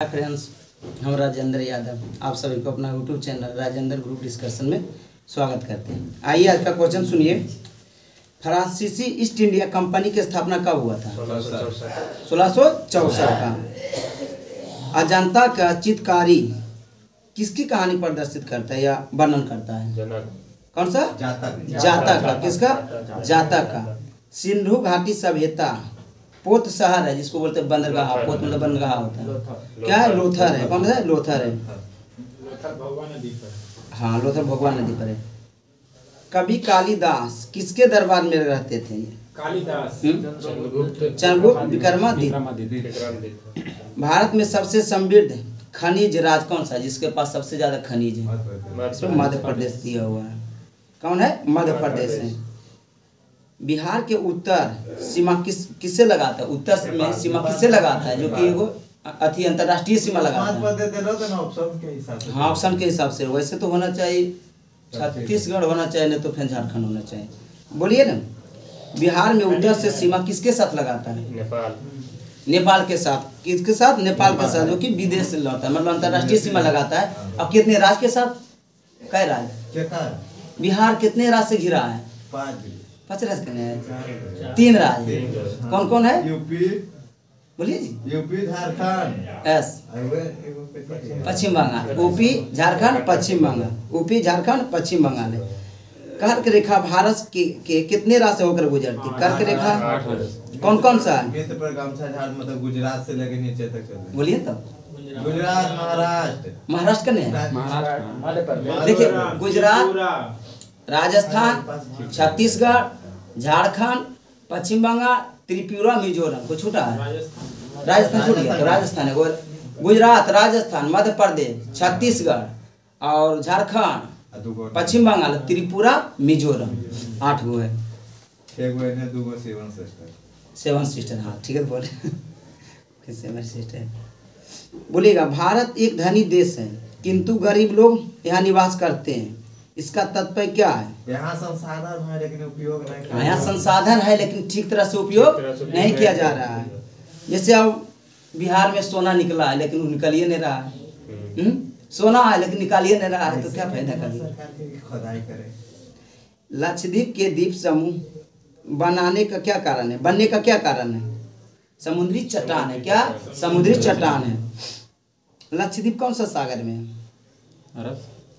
Friends, हम राजेंद्र यादव आप सभी को अपना YouTube channel Rajendra group discussion में स्वागत करते हैं। आइए आज का क्वेश्चन सुनिए। फ्रांसीसी ईस्ट इंडिया कंपनी की स्थापना कब हुआ था? 1664 का। अजंता का चित्रकारी किसकी कहानी प्रदर्शित करता है या वर्णन करता है? कौन सा? जातक का। किसका? जातक का। सिंधु घाटी सभ्यता पोत शहर है जिसको बोलते हैं बंदरगाह। पोत मतलब बंदरगाह होता है। क्या है? लोथर है। कौन सा है? लोथर है। लोथर भगवान नदी पर। हाँ, लोथर भगवान नदी पर है। कवि कालिदास किसके दरबार में रहते थे? कालिदास चंद्रगुप्त विक्रमादित्य। भारत में सबसे समृद्ध खनिज राज्य कौन सा है जिसके पास सबसे ज्यादा खनिज है? इसमें मध्य प्रदेश दिया हुआ है। कौन है? मध्य प्रदेश है। बिहार के उत्तर सीमा किससे लगाता है? उत्तर में सीमा किससे लगाता है जो कि एगो अति अंतर्राष्ट्रीय सीमा लगाता है? हाँ, ऑप्शन के हिसाब से। वैसे तो होना चाहिए छत्तीसगढ़ होना चाहिए, नहीं तो फिर झारखंड होना चाहिए। बोलिए ना। बिहार में उत्तर से सीमा किसके साथ लगाता है? नेपाल के साथ। किसके साथ? नेपाल के साथ, जो कि विदेश से लौटा है, मतलब अंतर्राष्ट्रीय सीमा लगाता है। अब कितने राज्य के साथ? कई राज्य? बिहार कितने राज्य से घिरा है? 5 राज्य कितने? 3 राज्य। कौन कौन है? यूपी। बोलिए जी। यूपी, झारखंड, एस पश्चिम बंगाल। यूपी, झारखंड, पश्चिम बंगाल। यूपी, झारखंड, पश्चिम बंगाल है। कर्क रेखा भारत के कितने राज्य से होकर गुजरती? कर्क रेखा कौन कौन सा है? मतलब गुजरात से लेकर नीचे तक चलते। बोलिए तो। गुजरात, महाराष्ट्र। महाराष्ट्र का नहीं है। देखिए, गुजरात, राजस्थान, छत्तीसगढ़, झारखंड, पश्चिम बंगाल, त्रिपुरा, मिजोरम। को छूटा है? राजस्थान छूट गया। तो राजस्थान है। गुजरात, राजस्थान, मध्य प्रदेश, छत्तीसगढ़ और झारखंड, पश्चिम बंगाल, त्रिपुरा, मिजोरम। 8 गो है। 7 सिस्टर। हाँ, ठीक है। बोले 7 सिस्टर। बोलिएगा, भारत एक धनी देश है किंतु गरीब लोग यहाँ निवास करते हैं। इसका तात्पर्य क्या है? यहाँ संसाधन है लेकिन उपयोग नहीं। यहाँ संसाधन है लेकिन ठीक तरह से उपयोग नहीं किया जा रहा है। जैसे अब बिहार में सोना निकला है लेकिन वो निकल ही नहीं रहा है। सोना है लेकिन निकाल ही नहीं रहा है, तो क्या फायदा करें? लक्षद्वीप के द्वीप समूह बनाने का क्या कारण है? बनने का क्या कारण है? समुद्री चट्टान है। क्या? समुद्री चट्टान है। लक्षद्वीप कौन सा सागर में है?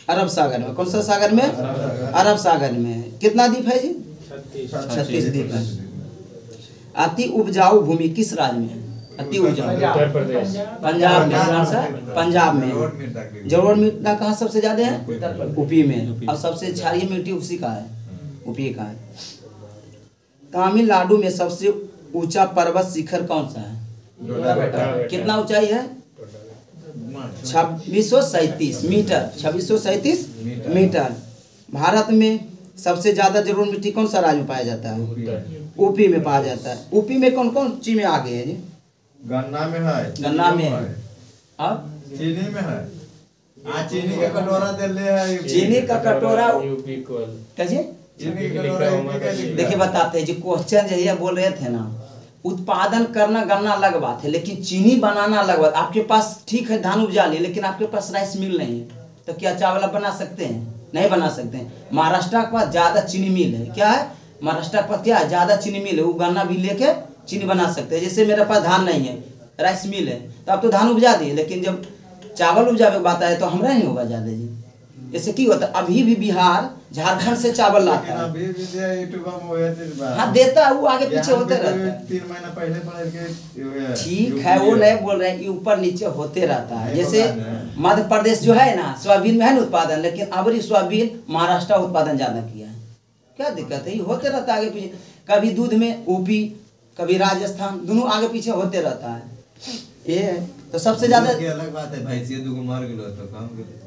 अरब सागर में। कौन सा सागर में? अरब सागर में। कितना द्वीप है जी? 36 द्वीप है। अति उपजाऊ भूमि किस राज्य में है? अति उपजाऊ पंजाब में। कौन सा? पंजाब में। जलोढ़ मिट्टी कहाँ सबसे ज्यादा है? यूपी में। और सबसे क्षारीय मिट्टी उसी का है, यूपी का है। तमिलनाडु में सबसे ऊंचा पर्वत शिखर कौन सा है? कितना ऊंचाई है? 2637 मीटर। 2637 मीटर। भारत में सबसे ज्यादा जलोढ़ मिट्टी कौन सा राज्य में पाया जाता है? यूपी में पाया जाता है। यूपी में कौन कौन चीज में आगे है जी? गन्ना में है। गन्ना में है। अब चीनी में है। चीनी का कटोरा दे ले है। चीनी का कटोरा यूपी को कैसे? चीनी का कटोरा देखिए, बताते हैं जो क्वेश्चन जो ये बोल रहे थे ना, उत्पादन करना गन्ना अलग बात है लेकिन चीनी बनाना अलग बात। आपके पास ठीक है धान उपजा लिए लेकिन आपके पास राइस मिल नहीं है, तो क्या चावल आप बना सकते हैं? नहीं बना सकते हैं। महाराष्ट्र के पास ज्यादा चीनी मिल है। क्या है? महाराष्ट्र के पास क्या है? ज्यादा चीनी मिल है। वो गन्ना भी लेके चीनी बना सकते हैं। जैसे मेरे पास धान नहीं है, राइस मिल है, तो आप तो धान उपजा दिए लेकिन जब चावल उपजावे की बात आए तो हमरा नहीं होगा ज्यादा जी। ऐसे की होता है? अभी भी बिहार झारखंड से चावल लाता है। हाँ, देता है। वो आगे पीछे होते रहता है। 3 महीना पहले पढ़ के ठीक है, वो नहीं बोल रहे हैं, ऊपर नीचे होते रहता है। जैसे मध्य प्रदेश जो है ना, सोयाबीन में है ना उत्पादन, लेकिन अबरी सोयाबीन महाराष्ट्र उत्पादन ज्यादा किया है। क्या दिक्कत है? ये होते रहता है आगे पीछे। कभी दूध में यूपी, कभी राजस्थान, दोनों आगे पीछे होते रहता है। ये तो सबसे ज्यादा अलग बात है। भैंसिया दुगो मार गेलो तो काम गेलो।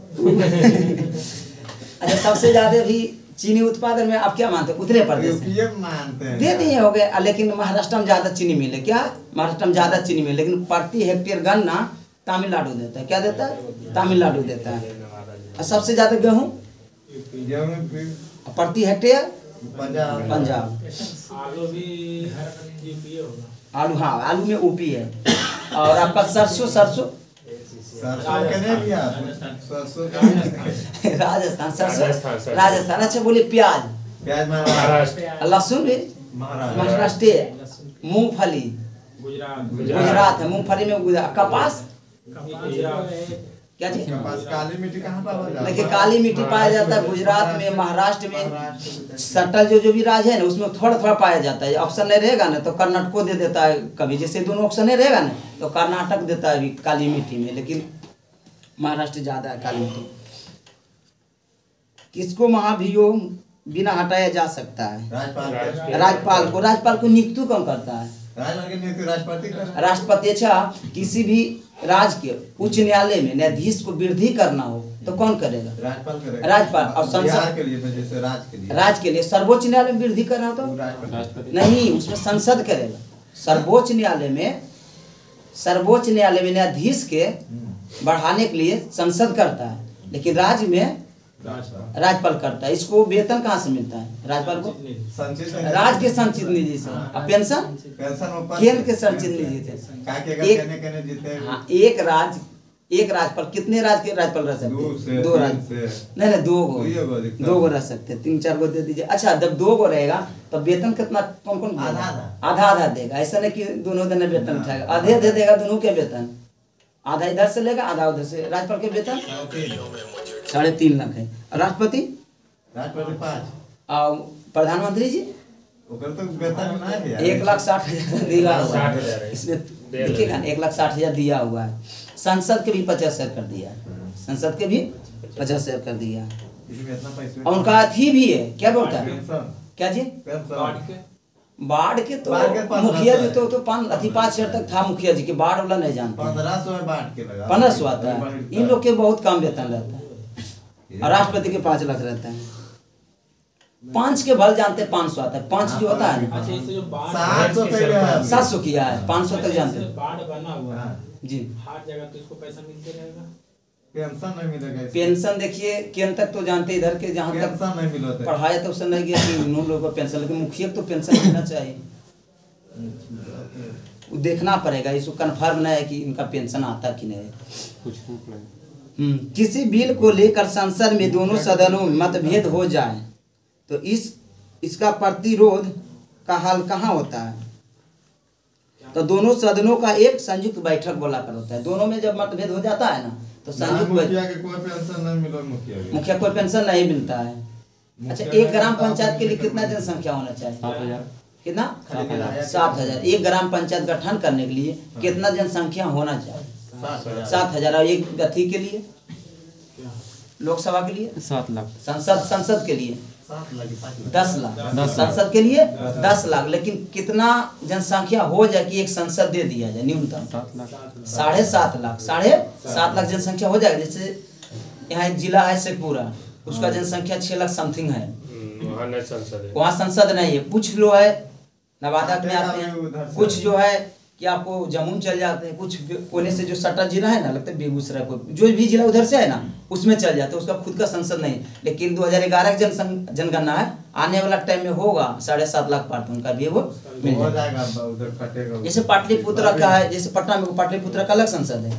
अच्छा, सबसे ज्यादा भी चीनी उत्पादन में आप क्या मानते हैं? उत्तर प्रदेश मानते हैं। दे दिए हो गए, लेकिन महाराष्ट्र में ज्यादा चीनी मिले। क्या? महाराष्ट्र में ज्यादा चीनी मिले, लेकिन प्रति हेक्टेयर गन्ना तमिलनाडु देता है। क्या देता है? तमिलनाडु देता है। और सबसे ज्यादा गेहूँ प्रति हेक्टेयर पंजाब। आलू भी यूपी होगा। आलू, हाँ, आलू में यूपी है। और आपका सरसों सरसों के नहीं भैया, सरसों के नहीं। राजस्थान सरसों, राजस्थान। अच्छा बोलिए प्याज, प्याज महाराष्ट्र, लहसुन भी महाराष्ट्र, महाराष्ट्र, मूंगफली गुजरात, गुजरात है, मूंगफली में गुजरात। कपास क्या चीज? कपास काली मिट्टी कहाँ पाया जाता है? देखिए काली मिट्टी पाया जाता है गुजरात में, महाराष्ट्र में। सटल जो भी राज्य है ना उसमें थोड़ा थोड़ा पाया जाता है। ऑप्शन नहीं रहेगा ना तो कर्नाटक को दे देता है कभी, जैसे दोनों ऑप्शन नहीं रहेगा ना तो कर्नाटक देता है अभी काली मिट्टी में, लेकिन महाराष्ट्र ज्यादा है काली मिट्टी। किसको महाभियोग बिना हटाया जा सकता है? राज्यपाल को। राज्यपाल को नियुक्त कौन करता है? राष्ट्रपति का। राष्ट्रपति। अच्छा किसी भी राज्य के उच्च न्यायालय में न्यायाधीश को वृद्धि करना हो तो कौन करेगा? राज्यपाल करेगा। राज्यपाल। और संसद के लिए, जैसे राज्य के लिए सर्वोच्च न्यायालय में वृद्धि करना हो तो नहीं, उसमें संसद करेगा। सर्वोच्च न्यायालय में न्यायाधीश के बढ़ाने के लिए संसद करता है, लेकिन राज्य में राज्यपाल करता है। इसको वेतन कहाँ से मिलता है राज्यपाल को? राज्य के संचित निधि से। और पेंशन केंद्र के संचित निधि से। हाँ, एक राज्यपाल कितने राज्य के राज्यपाल रह सकते हैं? 2 राज्य नहीं 2 गो रह सकते हैं, 3-4 गो दे दीजिए। अच्छा जब 2 गो रहेगा तो वेतन कितना कौन कौन? आधा देगा। ऐसा नहीं कि दोनों दिन वेतन उठाएगा, आधे दे देगा दोनों के वेतन। आधा इधर से लेगा, आधा उधर से। राज्यपाल के वेतन 3.5 लाख है। राष्ट्रपति 5। और प्रधानमंत्री जी तो वेतन नहीं है, 1,60,000 दिया हुआ है। इसमें देखिएगा 1,60,000 दिया हुआ है। संसद के भी 50,000 कर दिया, संसद के भी 50,000 कर दिया। और उनका अथी भी है, क्या बोलता है? क्या जी? बाढ़ के तो मुखिया जी तो 5,000 तक था मुखिया जी के, बाढ़ वाला नहीं जानते। 1500 आता है। इन लोग के बहुत कम वेतन रहता है। और राष्ट्रपति के 5 लाख रहता है। 5 के भल जानते 500 आता है। 5 जो होता है 700 किया है, 500 तक जानते हैं। बाढ़ बना हुआ है जी, हर जगह, तो इसको पैसा मिलते रहेगा। पेंशन नहीं मिलेगा। पेंशन देखिए केंद्र तक तो जानते, इधर के जहाँ तक नहीं मिलता पढ़ाया तो उससे नहीं गया कि उन लोगों को पेंशन, लेकिन मुखिया को तो पेंशन मिलना चाहिए। वो देखना पड़ेगा, इसको कंफर्म नहीं है कि इनका पेंशन आता कि नहीं। किसी बिल को लेकर संसद में दोनों सदनों में मतभेद हो जाए तो इसका प्रतिरोध का हल कहाँ होता है? तो दोनों सदनों का एक संयुक्त बैठक बुलाकर होता है। दोनों में जब मतभेद हो जाता है ना तो संयुक्त मुखिया के कोई पेंशन नहीं मिला, मुखिया कोई पेंशन नहीं मिलता है। अच्छा एक ग्राम पंचायत के लिए कितना जनसंख्या होना चाहिए? 7,000। कितना? 7,000। एक ग्राम पंचायत गठन करने के लिए कितना जनसंख्या होना चाहिए? 7,000। और एक अथी के लिए लोकसभा के लिए 7 लाख। संसद के लिए 10 लाख। संसद के लिए 10 लाख। लेकिन कितना जनसंख्या हो जाए कि एक संसद दे दिया जाए? न्यूनतम 7.5 लाख। 7.5 लाख जनसंख्या हो जाएगा। जैसे यहाँ एक जिला है शेखपुरा, उसका जनसंख्या 6 लाख समथिंग है। वहाँ संसद नहीं है। कुछ लोग है नवादा में आते हैं, कुछ जो है कि आपको जमुई चल जाते हैं, कुछ कोने से जो सटा जिला है ना, लगता है बेगूसराय को, जो भी जिला उधर से है ना उसमें चल जाते हैं। उसका खुद का संसद नहीं। लेकिन 2011 की जनगणना है, आने वाला टाइम में होगा 7.5 लाख पार्ट उनका भी वो मिल जाएगा। जैसे पाटलिपुत्र का है, जैसे पटना में पाटलिपुत्र का अलग संसद है।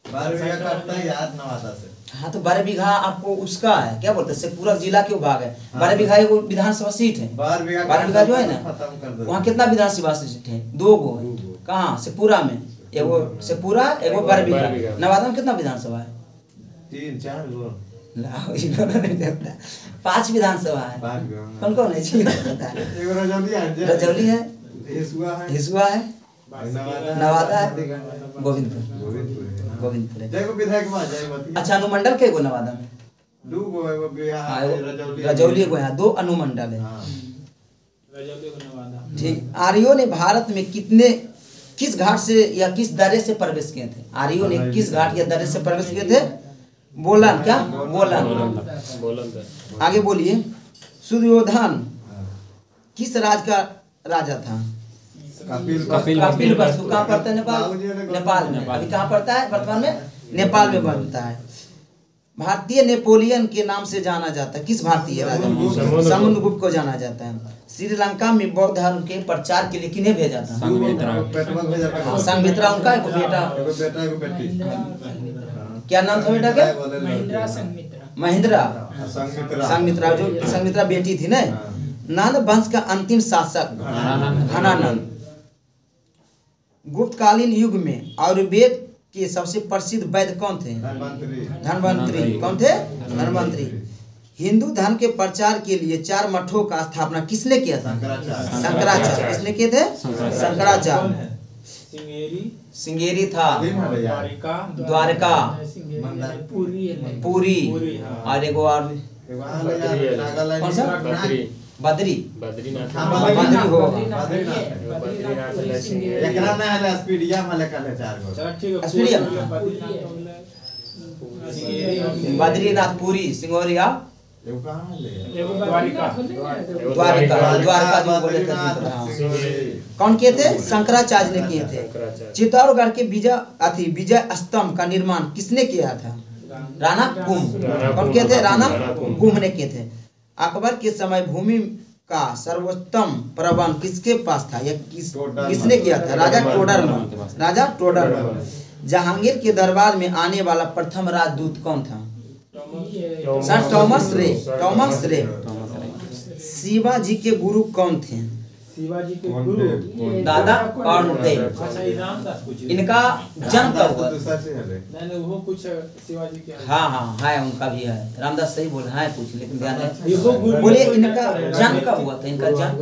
12 बीघा काटता है यार नवादा से। हाँ तो 12 बीघा आपको उसका है, क्या बोलते हैं, शेखपुरा जिला के भाग है। 12 बीघा एगो विधानसभा सीट है। 12 बीघा जो है ना, वहाँ कितना विधानसभा सीट है? 2 गो है। कहाँ? शेखपुरा में एगो शेखपुरा, एगो 12 बीघा। नवादा में कितना विधानसभा है? 3-4 गो। 5 विधानसभा है। कौन कौन है? रजौली है, हिसुआ है, नवादा है, गोविंदपुर है। अच्छा अनुमंडल के गो नवादा में? 2 गो है। रजौली एगो है। 2 अनुमंडल है। ठीक। आर्यों ने भारत में किस घाट से या किस दर्रे से प्रवेश किए थे? आर्यों ने किस घाट या दर्रे से प्रवेश किए थे? बोलन। क्या? बोलन। आगे बोलिए। सुयोधन किस राज का राजा था? कपिल वस्तु। कहाँ पड़ता है? नेपाल में। अभी कहाँ पड़ता है वर्तमान में? नेपाल में बनता है। भारतीय नेपोलियन के नाम से जाना जाता है, किस भारतीय राजा को? समुद्रगुप्त को जाना जाता है। श्रीलंका में बौद्ध धर्म के प्रचार के लिए किन्हें भेजा था? संघमित्रा उनका एक बेटा, क्या नाम था बेटा का? महिंद्रा संघमित्रा, जो संघमित्रा बेटी थी ना। नंद वंश का अंतिम शासक घनानंद। गुप्तकालीन युग में आयुर्वेद के सबसे प्रसिद्ध वैद्य कौन थे? धन्वंतरी। कौन थे? धन्वंतरी। हिंदू धर्म के प्रचार के लिए 4 मठों का स्थापना किसने किया था? शंकराचार्य। किसने किए थे? शंकराचार्य। सिंगेरी था, द्वारका, पूरी, और एगो और कौन सा? बद्री हो। बद्रीनाथ, पूरी, सिंगोरिया, द्वारका जो बोले थे। कौन किए थे? शंकराचार्य ने किए थे। चित्तौड़गढ़ के विजय स्तंभ का निर्माण किसने किया था? राणा कुंभ। कौन किए थे? राणा कुंभ ने किए थे। अकबर के समय भूमि का सर्वोत्तम प्रबंध किसके पास था? किसने किया था? राजा टोडरमल। राजा टोडरमल। जहांगीर के दरबार में आने वाला प्रथम राजदूत कौन था? सर थॉमस रे। टॉमस रे। शिवाजी के गुरु कौन थे? शिवाजी के गुरु दादा कौरदेव। इनका जन्म कब हुआ? नहीं वो कुछ शिवाजी के। हाँ है, उनका भी है। रामदास सही बोल है, कुछ लेकिन ध्यान है। बोलिए इनका जन्म कब हुआ था? इनका जन्म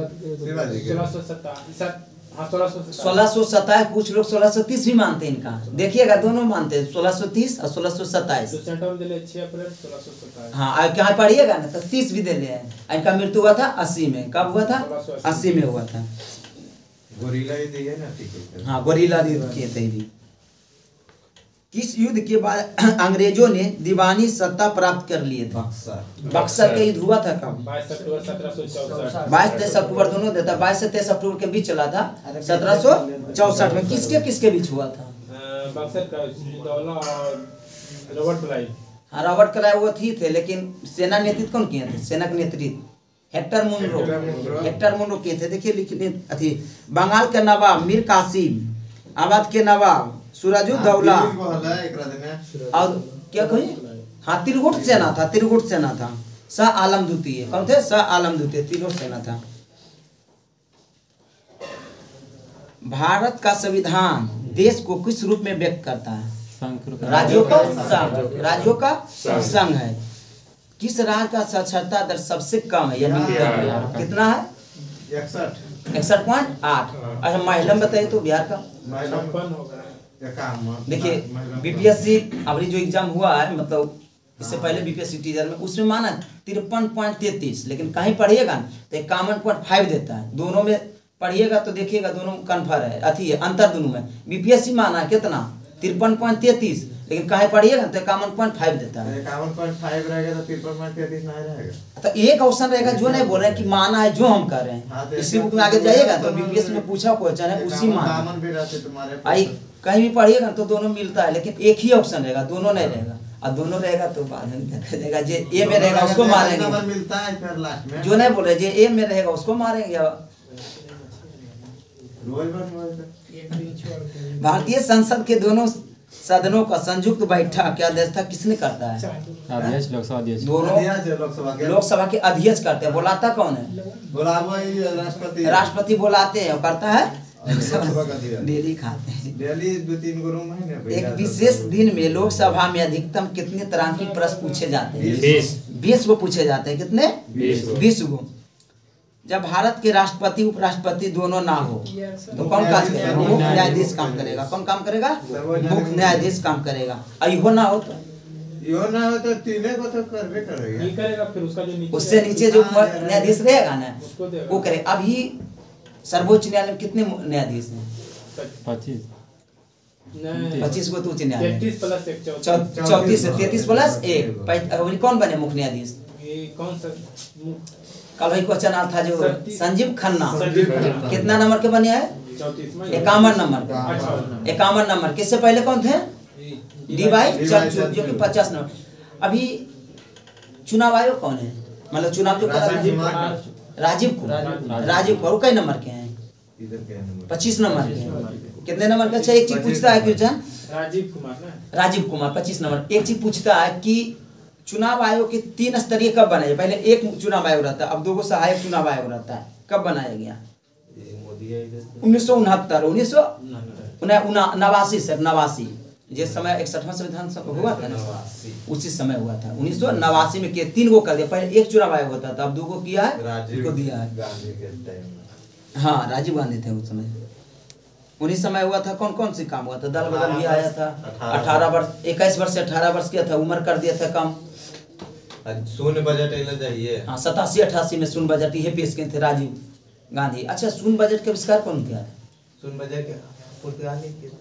1627। कुछ लोग 1630 भी मानते हैं इनका। देखिएगा दोनों मानते हैं, 1630 और 1627। हाँ क्या पढ़िएगा ना तो 30 भी दे ले। इनका मृत्यु हुआ था 80 में। कब हुआ था? 80 में हुआ था। गोरिल्ला ही दिए ना। हाँ गोरिल्ला किए थे भी। किस युद्ध के बाद अंग्रेजों ने दीवानी सत्ता प्राप्त कर लिए थे? बक्सर का युद्ध हुआ था कब? 22 अक्टूबर 1764। 22-23 अक्टूबर दोनों देता। 22 से 23 अक्टूबर के बीच चला था 1764 में। किसके बीच हुआ था? बक्सर का दौला और रॉबर्ट क्लाइव। हाँ रॉबर्ट क्लाइव वो थे, लेकिन सेना नेतृत्व कौन किए थे? सेना का नेतृत्व हेक्टर मुनरो किए थे। देखिए लिखने अथी। बंगाल के नवाब मीर कासिम, अवध के नवाब सूरजुद्दौला, और क्या कही? हाँ त्रिगुट सेना था। शाह आलम द्वितीय। कौन थे? शाह आलम द्वितीय। त्रिगुट सेना था। भारत का संविधान देश को किस रूप में व्यक्त करता है? राज्यों का संघ है। किस राज्य का साक्षरता दर सबसे कम है? कितना है? 61.8। अच्छा महिला बताइए तो बिहार का। देखिए बीपीएससी अभी जो एग्जाम हुआ है, मतलब इससे पहले बीपीएससी टीचर में, उसमें माना 53.33, लेकिन कहीं पढ़िएगा तो 51.5 देता है। दोनों में पढ़िएगा तो देखिएगा दोनों कन्फर्म है, अथी है अंतर दोनों में। बीपीएससी माना है कितना? 53.33, लेकिन कहीं पढ़िएगा तो 51.5 देता है। 51.5 रहेगा तो 53.33 नहीं रहेगा। तो एक ऑप्शन रहेगा जो नहीं बोल रहे हैं कि माना है, जो हम कर रहे हैं। इसी बुक में आगे जाइएगा तो बीपीएससी में पूछा क्वेश्चन है उसी मान आई कहीं भी पढ़िएगा तो दोनों मिलता है, लेकिन एक ही ऑप्शन रहेगा, दोनों नहीं रहेगा। और दोनों रहेगा तो बाद में देखा जाएगा। जे ए में रहेगा उसको मारेंगे, मिलता है फिर लास्ट में। जो नहीं बोल रहे जे ए में रहेगा उसको मारेंगे। भारतीय संसद के दोनों सदनों का संयुक्त बैठक क्या अध्यक्षता किसने करता है? अध्यक्ष लोकसभा अध्यक्ष। दोनों लोकसभा के अध्यक्ष करते हैं। बुलाता कौन है? राष्ट्रपति बुलाते हैं, करता है डेली खाते हैं। डेली 2-3 गो रूम है ना। एक विशेष दिन में लोकसभा में अधिकतम कितने तरह के प्रश्न पूछे जाते हैं? 20 गो पूछे जाते हैं। कितने? 20 गो। जब भारत के राष्ट्रपति उपराष्ट्रपति दोनों ना हो तो कौन काम करेगा? मुख्य न्यायाधीश काम करेगा। कौन काम करेगा? मुख्य न्यायाधीश काम करेगा। अयो ना हो तो तीनों को तो करबे करेगा। ये करेगा, फिर उसका जो नीचे उससे नीचे जो न्यायाधीश रहेगा ना वो करे। अभी सर्वोच्च न्यायालय में कितने न्यायाधीश हैं? 25 को तो उच्च न्यायालय 34 से 33 प्लस 1। कौन बने मुख्य न्यायाधीश? कौन सा? कल भाई क्वेश्चन आया था जो संजीव खन्ना कितना नंबर के बने हैं? 51 नंबर के। 51 नंबर। किससे पहले कौन थे? डी वाई चंद्रचूड़ जो कि 50 नंबर। अभी चुनाव आयोग कौन है, मतलब चुनाव जो करा राजीव कुमार कई नंबर के हैं? 25 नंबर के। कितने नंबर का? अच्छा एक चीज पूछता है क्वेश्चन, राजीव कुमार 25 नंबर। एक चीज पूछता है कि चुनाव आयोग के 3 स्तरीय कब बनाए? पहले एक चुनाव आयोग रहता है, अब 2 सहायक चुनाव आयोग रहता है, कब बनाया गया? 1989 सर, 89 जिस समय 61वां संविधान हुआ था ना, उसी समय हुआ था। 1989 में किया, 3 गो कर दिया। पहले एक चुनाव आयोग होता था, अब 2 गो किया है, को दिया है। हाँ राजीव गांधी थे उस समय। उन्हीं समय हुआ था। कौन कौन से काम हुआ था? दल बदल भी आया था, 18 वर्ष 21 वर्ष से 18 वर्ष किया था, उम्र कर दिया था कम। शून्य बजट चाहिए। हाँ 87-88 में शून्य बजट ये पेश किए थे राजीव गांधी। अच्छा शून्य बजट का आविष्कार कौन किया था? शून्य बजट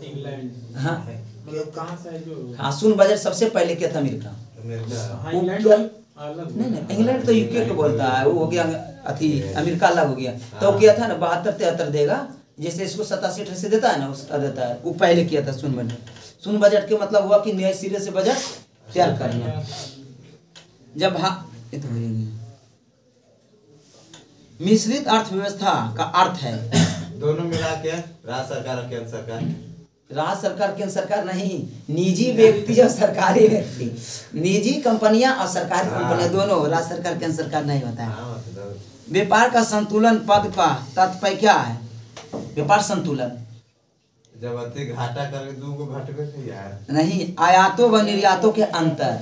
इंग्लैंड। हाँ कहाँ से है जो? हाँ शून्य बजट सबसे पहले किया था अमेरिका। नहीं इंग्लैंड तो यूके को बोलता है, वो हो गया अथी अमेरिका अलग हो गया। तो किया था ना 72-73 देगा, जैसे इसको 87-88 देता है ना, उसका देता है, वो पहले किया था शून्य बजट। शून्य बजट के मतलब हुआ कि नए सिरे से बजट तैयार करना। जब ये तो मिश्रित अर्थव्यवस्था का अर्थ है दोनों मिला के राज्य सरकार और केंद्र सरकार। राज्य सरकार केंद्र सरकार नहीं, निजी व्यक्ति और सरकारी व्यक्ति, निजी कंपनियां और सरकारी कंपनियां दोनों, राज्य सरकार केंद्र सरकार नहीं होता है। व्यापार का संतुलन पद का तात्पर्य क्या है? व्यापार संतुलन जब अति घाटा करके 2 गो घटबे से यार नहीं, आयातों व निर्यातों के अंतर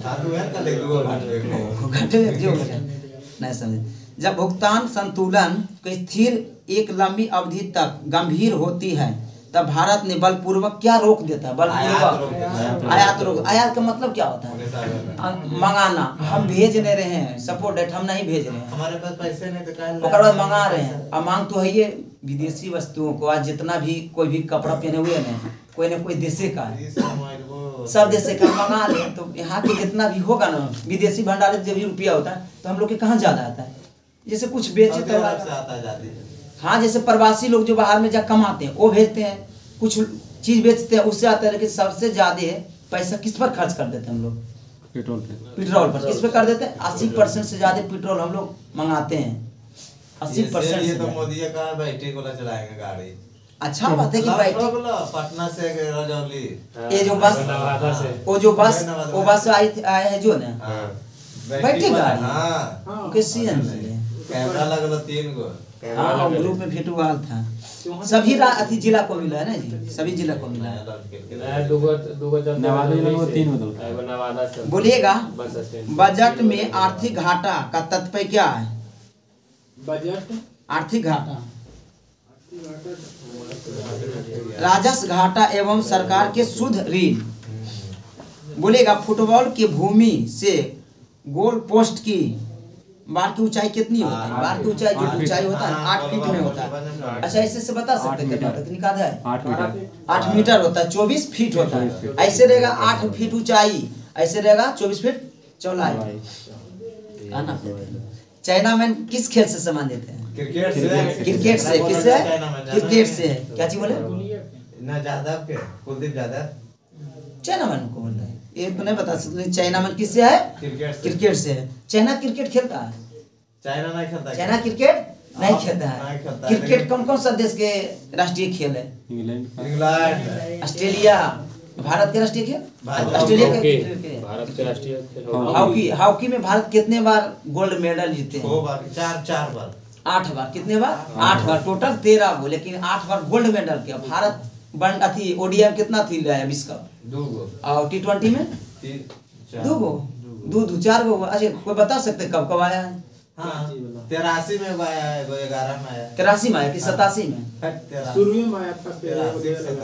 घटे जो नहीं समझे। जब भुगतान संतुलन की स्थिर एक लंबी अवधि तक गंभीर होती है तब भारत ने बलपूर्वक क्या रोक देता है? बलपूर्वक आयात रोक। आयात का मतलब क्या होता है? मंगाना। हम भेज नहीं रहे हैं, सपोर्ट डेट हम नहीं भेज रहे हैं, हमारे पास पैसे नहीं तो उसके बाद मंगा रहे हैं। अब मांग तो है ये विदेशी वस्तुओं को। आज जितना भी कोई भी कपड़ा पहने हुए ना कोई देश का है, सब देश का मंगा ले, तो यहाँ के जितना भी होगा ना विदेशी भंडारित जो भी रुपया होता है तो हम लोग के कहाँ ज्यादा आता है? जैसे कुछ बेचे तो हाँ, जैसे प्रवासी लोग जो बाहर में जा कमाते हैं वो भेजते हैं, कुछ चीज बेचते हैं उससे आता है, लेकिन सबसे ज्यादा पैसा किस पर खर्च कर देते हैं हम लोग? पेट्रोल पर। किस पे कर देते हैं? 80% से ज्यादा पेट्रोल हम लोग मंगाते हैं। 80%। ये तो मोदी का बैटरी वाला चलाएंगे गाड़ी। अच्छा बात है कि बैटरी पटना से रजौली, ये जो बस वो बस आया है जो ना बैटरी गाड़ी। हाँ किसी कैमरा लगल 3 गो। हाँ ग्रुप में वीडियो था। सभी अति जिला को मिला है ना जी, सभी जिला को मिला है। बोलिएगा बजट में आर्थिक घाटा का तात्पर्य क्या है? बजट आर्थिक घाटा, राजस्व घाटा एवं सरकार के शुद्ध ऋण। बोलेगा फुटबॉल की भूमि से गोल पोस्ट की बार की ऊंचाई कितनी होती है? बार की ऊंचाई जो ऊंचाई होता है 8 फीट में होता है। अच्छा ऐसे से बता सकते हैं कितनी का है? 8 मीटर होता है, 24 फीट होता है। ऐसे रहेगा 8 फीट ऊंचाई, ऐसे रहेगा 24 फीट चौड़ाई। चाइना मैन किस खेल से संबंधित है? क्रिकेट से। क्रिकेट से किससे? क्रिकेट से। क्या चीज बोले? यादव के कुलदीप यादव चाइना मैन को बोलते हैं, ये तो नहीं बता सकते। चाइना मैन किससे है? क्रिकेट से है। चाइना क्रिकेट खेलता है? चाइना नहीं खेलता। चाइना क्रिकेट नहीं खेलता है। क्रिकेट कौन कौन सा देश के राष्ट्रीय खेल है? England, Australia. भारत के राष्ट्रीय खेल? ऑस्ट्रेलिया के भारत के राष्ट्रीय खेल हॉकी। हॉकी में भारत कितने बार गोल्ड मेडल जीते हैं? 2 बार, 4 बार, 8 बार। कितने बार? 8 बार। टोटल 13 गो, लेकिन 8 बार गोल्ड मेडल किया भारत। बंड अथी ओडीआई कितना थी लाया विश्व कप? 2 गो। और T20 में 2 गो, 4 गो। अच्छा कोई बता सकते कब कब आया है? हाँ 83 में आया है, 11 में आया, 83 में आया कि 87 में? शुरू में आया था।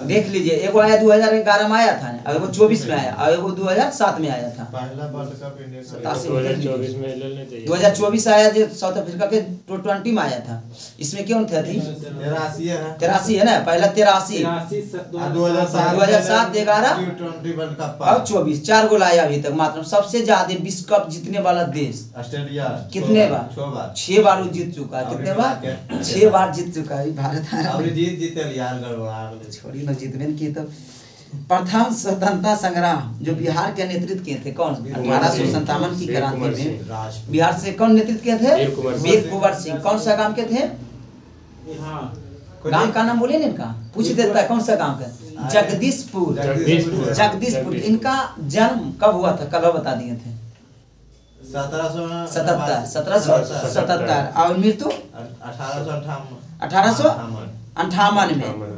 देख लीजिए, एगो आया 2011 में आया था, और एगो 24 में आया, और एगो 2007 में आया था। पहला वर्ल्ड कप इंडिया 2024 में ले लेते हैं। 2024 आया जो साउथ अफ्रीका के T20 में आया था। इसमें क्यों थे? 83 है ना, पहला 83, 2007, 11 T20 वर्ल्ड कप और 24, 4 गो लाया अभी तक मात्र। सबसे ज्यादा विश्व कप जीतने वाला देश ऑस्ट्रेलिया। कितने बार? 6 बार वो जीत चुका है। कितने बार? 6 बार जीत चुका है भारत। अभी जीते यार गड़बड़ा छोड़ी ना जीतबे की तो प्रथम स्वतंत्रता संग्राम जो बिहार के नेतृत्व किए थे कौन? 1857 की क्रांति में बिहार से कौन नेतृत्व किए थे? वीर कुंवर सिंह। कौन सा गांव के थे? गांव का नाम बोलिए ना, इनका पूछ देता है कौन सा गांव का? जगदीशपुर। जगदीशपुर। इनका जन्म कब हुआ था? कल बता दिए थे 1777 और मृत्यु 1858 में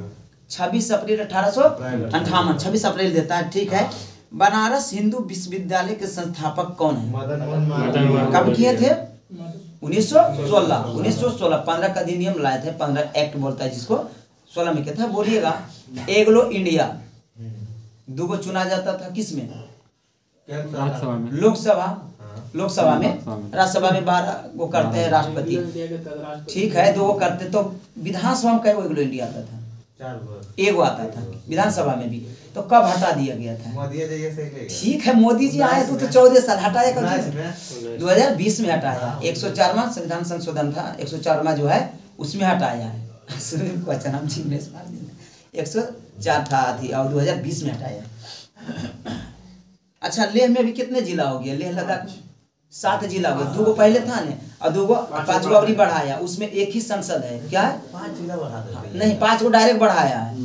26 अप्रैल 1858 26 अप्रैल देता है। ठीक है। बनारस हिंदू विश्वविद्यालय के संस्थापक कौन है? कब किए थे? 1916 15 का अधिनियम लाए थे। 15 एक्ट बोलता है जिसको, 16 में क्या था बोलिएगा? एग्लो इंडिया। दो चुना जाता था किस में? लोकसभा में। राज्यसभा में 12 वो करते हैं राष्ट्रपति। ठीक है, 2 करते। तो विधानसभा में कई एग्लो इंडिया आता था? 1 आता था विधानसभा में भी। तो कब हटा दिया गया था? ठीक है, मोदी जी आए तो 14 साल हटाया कब? 2020 में हटाया। 104वां संविधान संशोधन था, 104वां जो है उसमें हटाया है। 104 था थी और 2020 में हटाया। अच्छा, लेह में भी कितने जिला हो गया? लेह लद्दाख 7 जिला हो गया। 2 पहले था ने और 2 5 अवरी बढ़ाया। उसमें एक ही संसद है। क्या है? 5 जिला बढ़ा देते। नहीं, 5 को डायरेक्ट बढ़ाया है।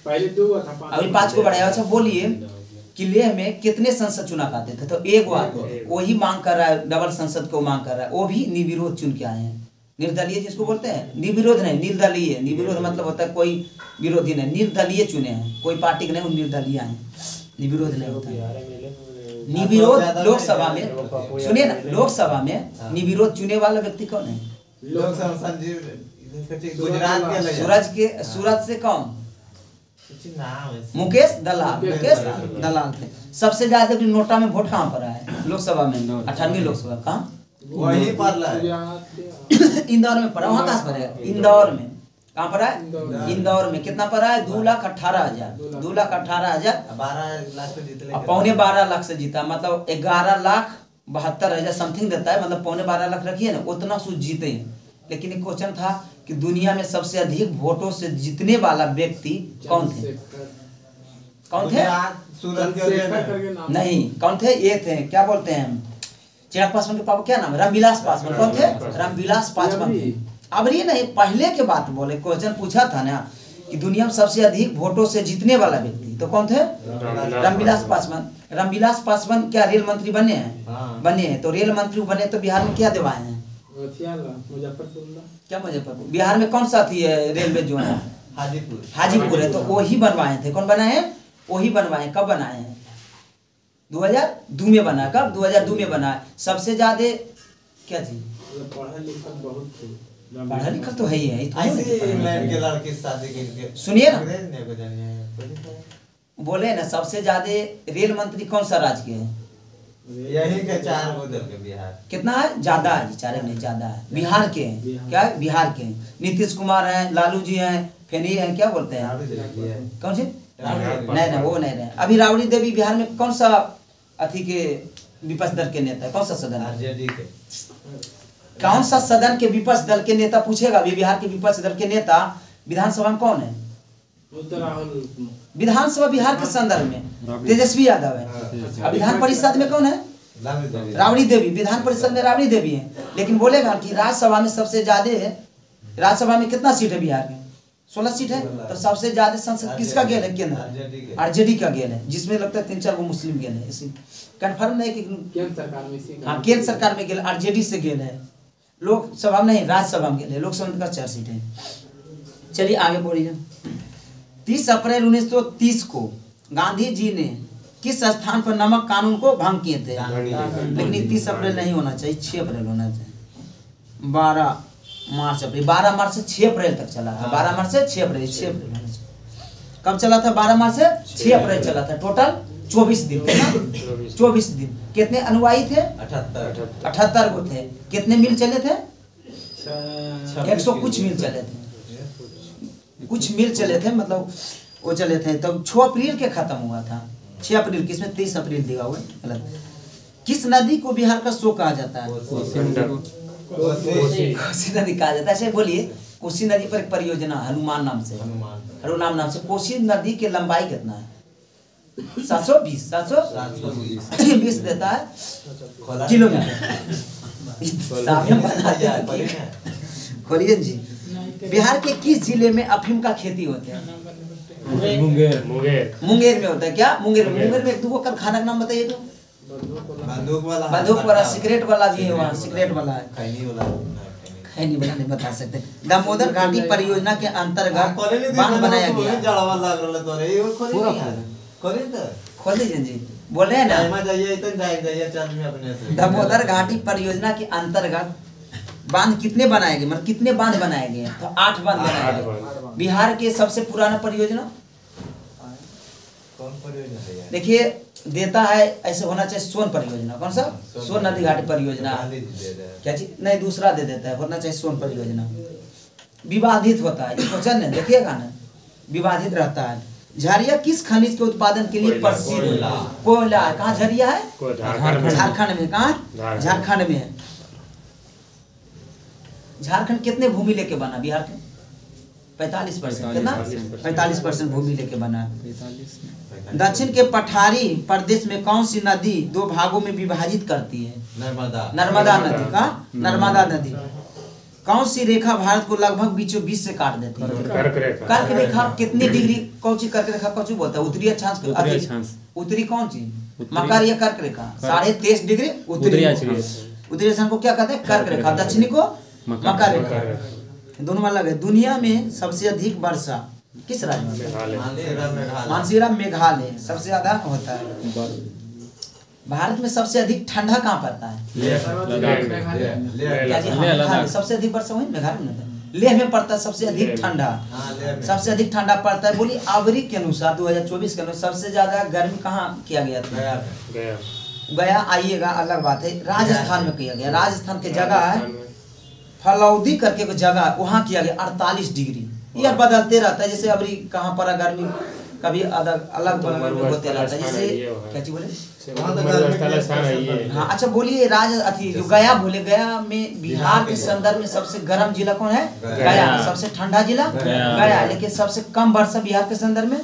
पहले 2 था, अभी 5 को बढ़ाया। अच्छा बोलिए कि लेह में कितने संसद चुना करते थे? तो 1 वही मांग कर रहा है, डबल संसद को मांग कर रहा है। वो भी निर्विरोध चुन के आए हैं। निर्दलीय जिसको बोलते हैं, निर्विरोध नहीं, निर्दलीय। निर्विरोध मतलब होता है कोई विरोधी नहीं, निर्दलीय चुने हैं। कोई पार्टी के नहीं, वो निर्दलीय है, निर्विरोध नहीं होता। निर्विरोध लोकसभा में, सुनिए ना, लोकसभा में निर्विरोध चुने वाला व्यक्ति कौन है? सूरज से कौन? मुकेश दलाल थे। सबसे ज्यादा नोटा में वोट कहाँ पर है? लोकसभा में 98 लोकसभा। कहाँ? वही पढ़ इंदौर में पड़ा। वहाँ कहाँ पर है? इंदौर में। कहाँ पर है? इंदौर में। कितना पड़ा है? 2,18,000। 2,18,000 12 लाख से जीते। पौने 12 लाख से जीता। मतलब 11,72,000 समथिंग देता है। मतलब पौने 12 लाख रखिए ना, उतना सूझ जीते हैं। लेकिन एक क्वेश्चन था कि दुनिया में सबसे अधिक वोटों से जीतने वाला व्यक्ति कौन थे? कौन थे? नहीं, कौन थे? ये थे, क्या बोलते हैं, चिराग पासवान के पापा क्या नाम है? रामविलास पासवान। कौन थे? रामविलास पासवान। अब ये नहीं, पहले के बात बोले। क्वेश्चन पूछा था ना कि दुनिया में सबसे अधिक वोटों से जीतने वाला व्यक्ति, तो कौन थे? रामविलास पासवान। रामविलास पासवान क्या रेल मंत्री बने हैं? बने हैं। तो रेल मंत्री बने तो बिहार में क्या दिवाए हैं? मुजफ्फरपुर। क्या मुजफ्फरपुर? बिहार में कौन सा थी रेलवे जो है? हाजीपुर है। तो वही बनवाए थे। कौन बनाए हैं? वही बनवाए। कब बनाए हैं? 2002 में बना। कब? 2002 में बना। सबसे ज्यादा क्या थी? पढ़ा लिखा तो है ही है। इंग्लैंड के लड़के से शादी करके सुनिए ना, बोले ना सबसे ज्यादा रेल मंत्री कौन सा राज्य के हैं? यही के 4 उधर के बिहार। कितना है? ज्यादा है। 4 नहीं, ज्यादा है। बिहार के हैं। क्या है? बिहार के हैं। नीतीश कुमार हैं, लालू जी हैं, फेनी हैं, क्या बोलते हैं, कौन सी? नहीं, वो नहीं रहे। अभी राबड़ी देवी बिहार में कौन सा अथी के विपक्ष दल के नेता है? कौन सा सदन? आरजेडी के। कौन सा सदन के विपक्ष दल के नेता पूछेगा? अभी बिहार के विपक्ष दल के नेता विधानसभा में कौन है? विधानसभा बिहार के संदर्भ में तेजस्वी यादव है। अब विधान परिषद में कौन है? राबड़ी देवी। विधान परिषद में राबड़ी देवी है। लेकिन बोलेगा कि राज्यसभा में सबसे ज्यादा है। राज्यसभा में कितना सीट है बिहार में? 16 सीट है। तो सबसे ज्यादा संसद किसका गेल है? केंद्र आरजेडी का गेल है, जिसमें लगता है 3-4 मुस्लिम गेल है। इसी कन्फर्म नहीं कि केंद्र सरकार में गेल आरजेडी से गेल है। लोकसभा में नहीं, राज्यसभा में गेल है। लोकसभा में 4 सीट है। चलिए आगे बोलिए। 30 अप्रैल 1930 को गांधी जी ने किस स्थान पर नमक कानून को भंग किए थे? लेकिन 30 अप्रैल नहीं होना चाहिए, 6 अप्रैल होना चाहिए। 12 मार्च से 6 अप्रैल तक चला था। 12 मार्च से 6 अप्रैल, 6 अप्रैल होना चाहिए। कब चला था? 12 मार्च से 6 अप्रैल चला था। टोटल 24 दिन। कितना? 24 दिन। कितने अनुयायी थे? 78 को थे। कितने मील चले थे? 100 कुछ मील चले थे। कुछ मील चले थे, मतलब वो चले थे। तब 6 अप्रैल के खत्म हुआ था। 6 अप्रैल किसमें? 30 अप्रैल दिया हुआ है, गलत। किस नदी को बिहार का शोक कहा जाता है? कोसी नदी कहा जाता है। ऐसे बोलिए, कोसी नदी पर एक परियोजना हनुमान नाम से। कोसी नदी की लंबाई कितना है? 720 720 देता है किलोमीटर। खोलिए जी। बिहार के किस जिले में अफीम का खेती होता है? मुंगेर में होता है। क्या मुंगेर में एक दो कारखाना का नाम बताइए तो। बंदूक वाला सिगरेट वाला भी है वहाँ, सिगरेट वाला है, खैनी वाला नहीं बता सकते। दामोदर घाटी परियोजना के अंतर्गत बांध बनाया गया। खोल दीजिए जी, बोल रहे हैं ना। दामोदर घाटी परियोजना के अंतर्गत बांध कितने बनाए गए, मतलब कितने बांध बनाए गए? तो 8 बांध बनाए गए। बिहार के सबसे पुराना परियोजना कौन परियोजना है? देखिए देता है ऐसे होना चाहिए सोन परियोजना। कौन सा? सोन नदी घाटी परियोजना। क्या चीज? नहीं, दूसरा दे देता है, होना चाहिए सोन परियोजना। विवादित होता है, क्वेश्चन है देखिएगा ना, विवादित रहता है। झरिया किस खनिज के उत्पादन के लिए प्रसिद्ध है? कोयला। कहाँ झरिया है? झारखंड में। कहाँ? झारखंड में है। झारखंड कितने भूमि लेके बना? बिहार के 45%। कितना? 45% भूमि लेके बना। दक्षिण के पठारी प्रदेश में कौन सी नदी 2 भागों में विभाजित करती है? नर्मदा नदी। का नर्मदा नदी। कौन सी रेखा भारत को लगभग बीचों बीच से काट देती है? कर्क रेखा। कितनी डिग्री? कौन सी कर्क रेखा कौन सी बोलता है? उत्तरी अक्षांश। उत्तरी कौन सी? मकर या कर्क रेखा। 23.5 डिग्री उत्तरी अक्षांश को क्या कहते हैं? कर्क रेखा। दक्षिणी को मकर रेखा। दोनों अलग है। दुनिया में सबसे अधिक वर्षा किस राज्य में? मानसीरा मेघालय सबसे ज्यादा होता है। भारत में सबसे अधिक ठंडा कहाँ पड़ता है? क्या जी? हाँ, सबसे अधिक वर्षा वही मेघालय में होता है। लेह में पड़ता है सबसे अधिक ठंडा। सबसे अधिक ठंडा पड़ता है। बोलिए आवरी के अनुसार 2024 के अनुसार सबसे ज्यादा गर्मी कहाँ किया गया था? गया। आइएगा, अलग बात है, राजस्थान में किया गया। राजस्थान की जगह है फलौदी करके कोई जगह, वहाँ किया गया 48 डिग्री। यह बदलते रहता है, जैसे अभी कहाँ पर गर्मी कभी अलग अलग होते रहता है। जैसे क्या चीज बोले? हाँ अच्छा, बोलिए जो गया बोले, गया में बिहार के संदर्भ में सबसे गर्म जिला कौन है? गया। सबसे ठंडा जिला गया। लेकिन सबसे कम वर्षा बिहार के संदर्भ में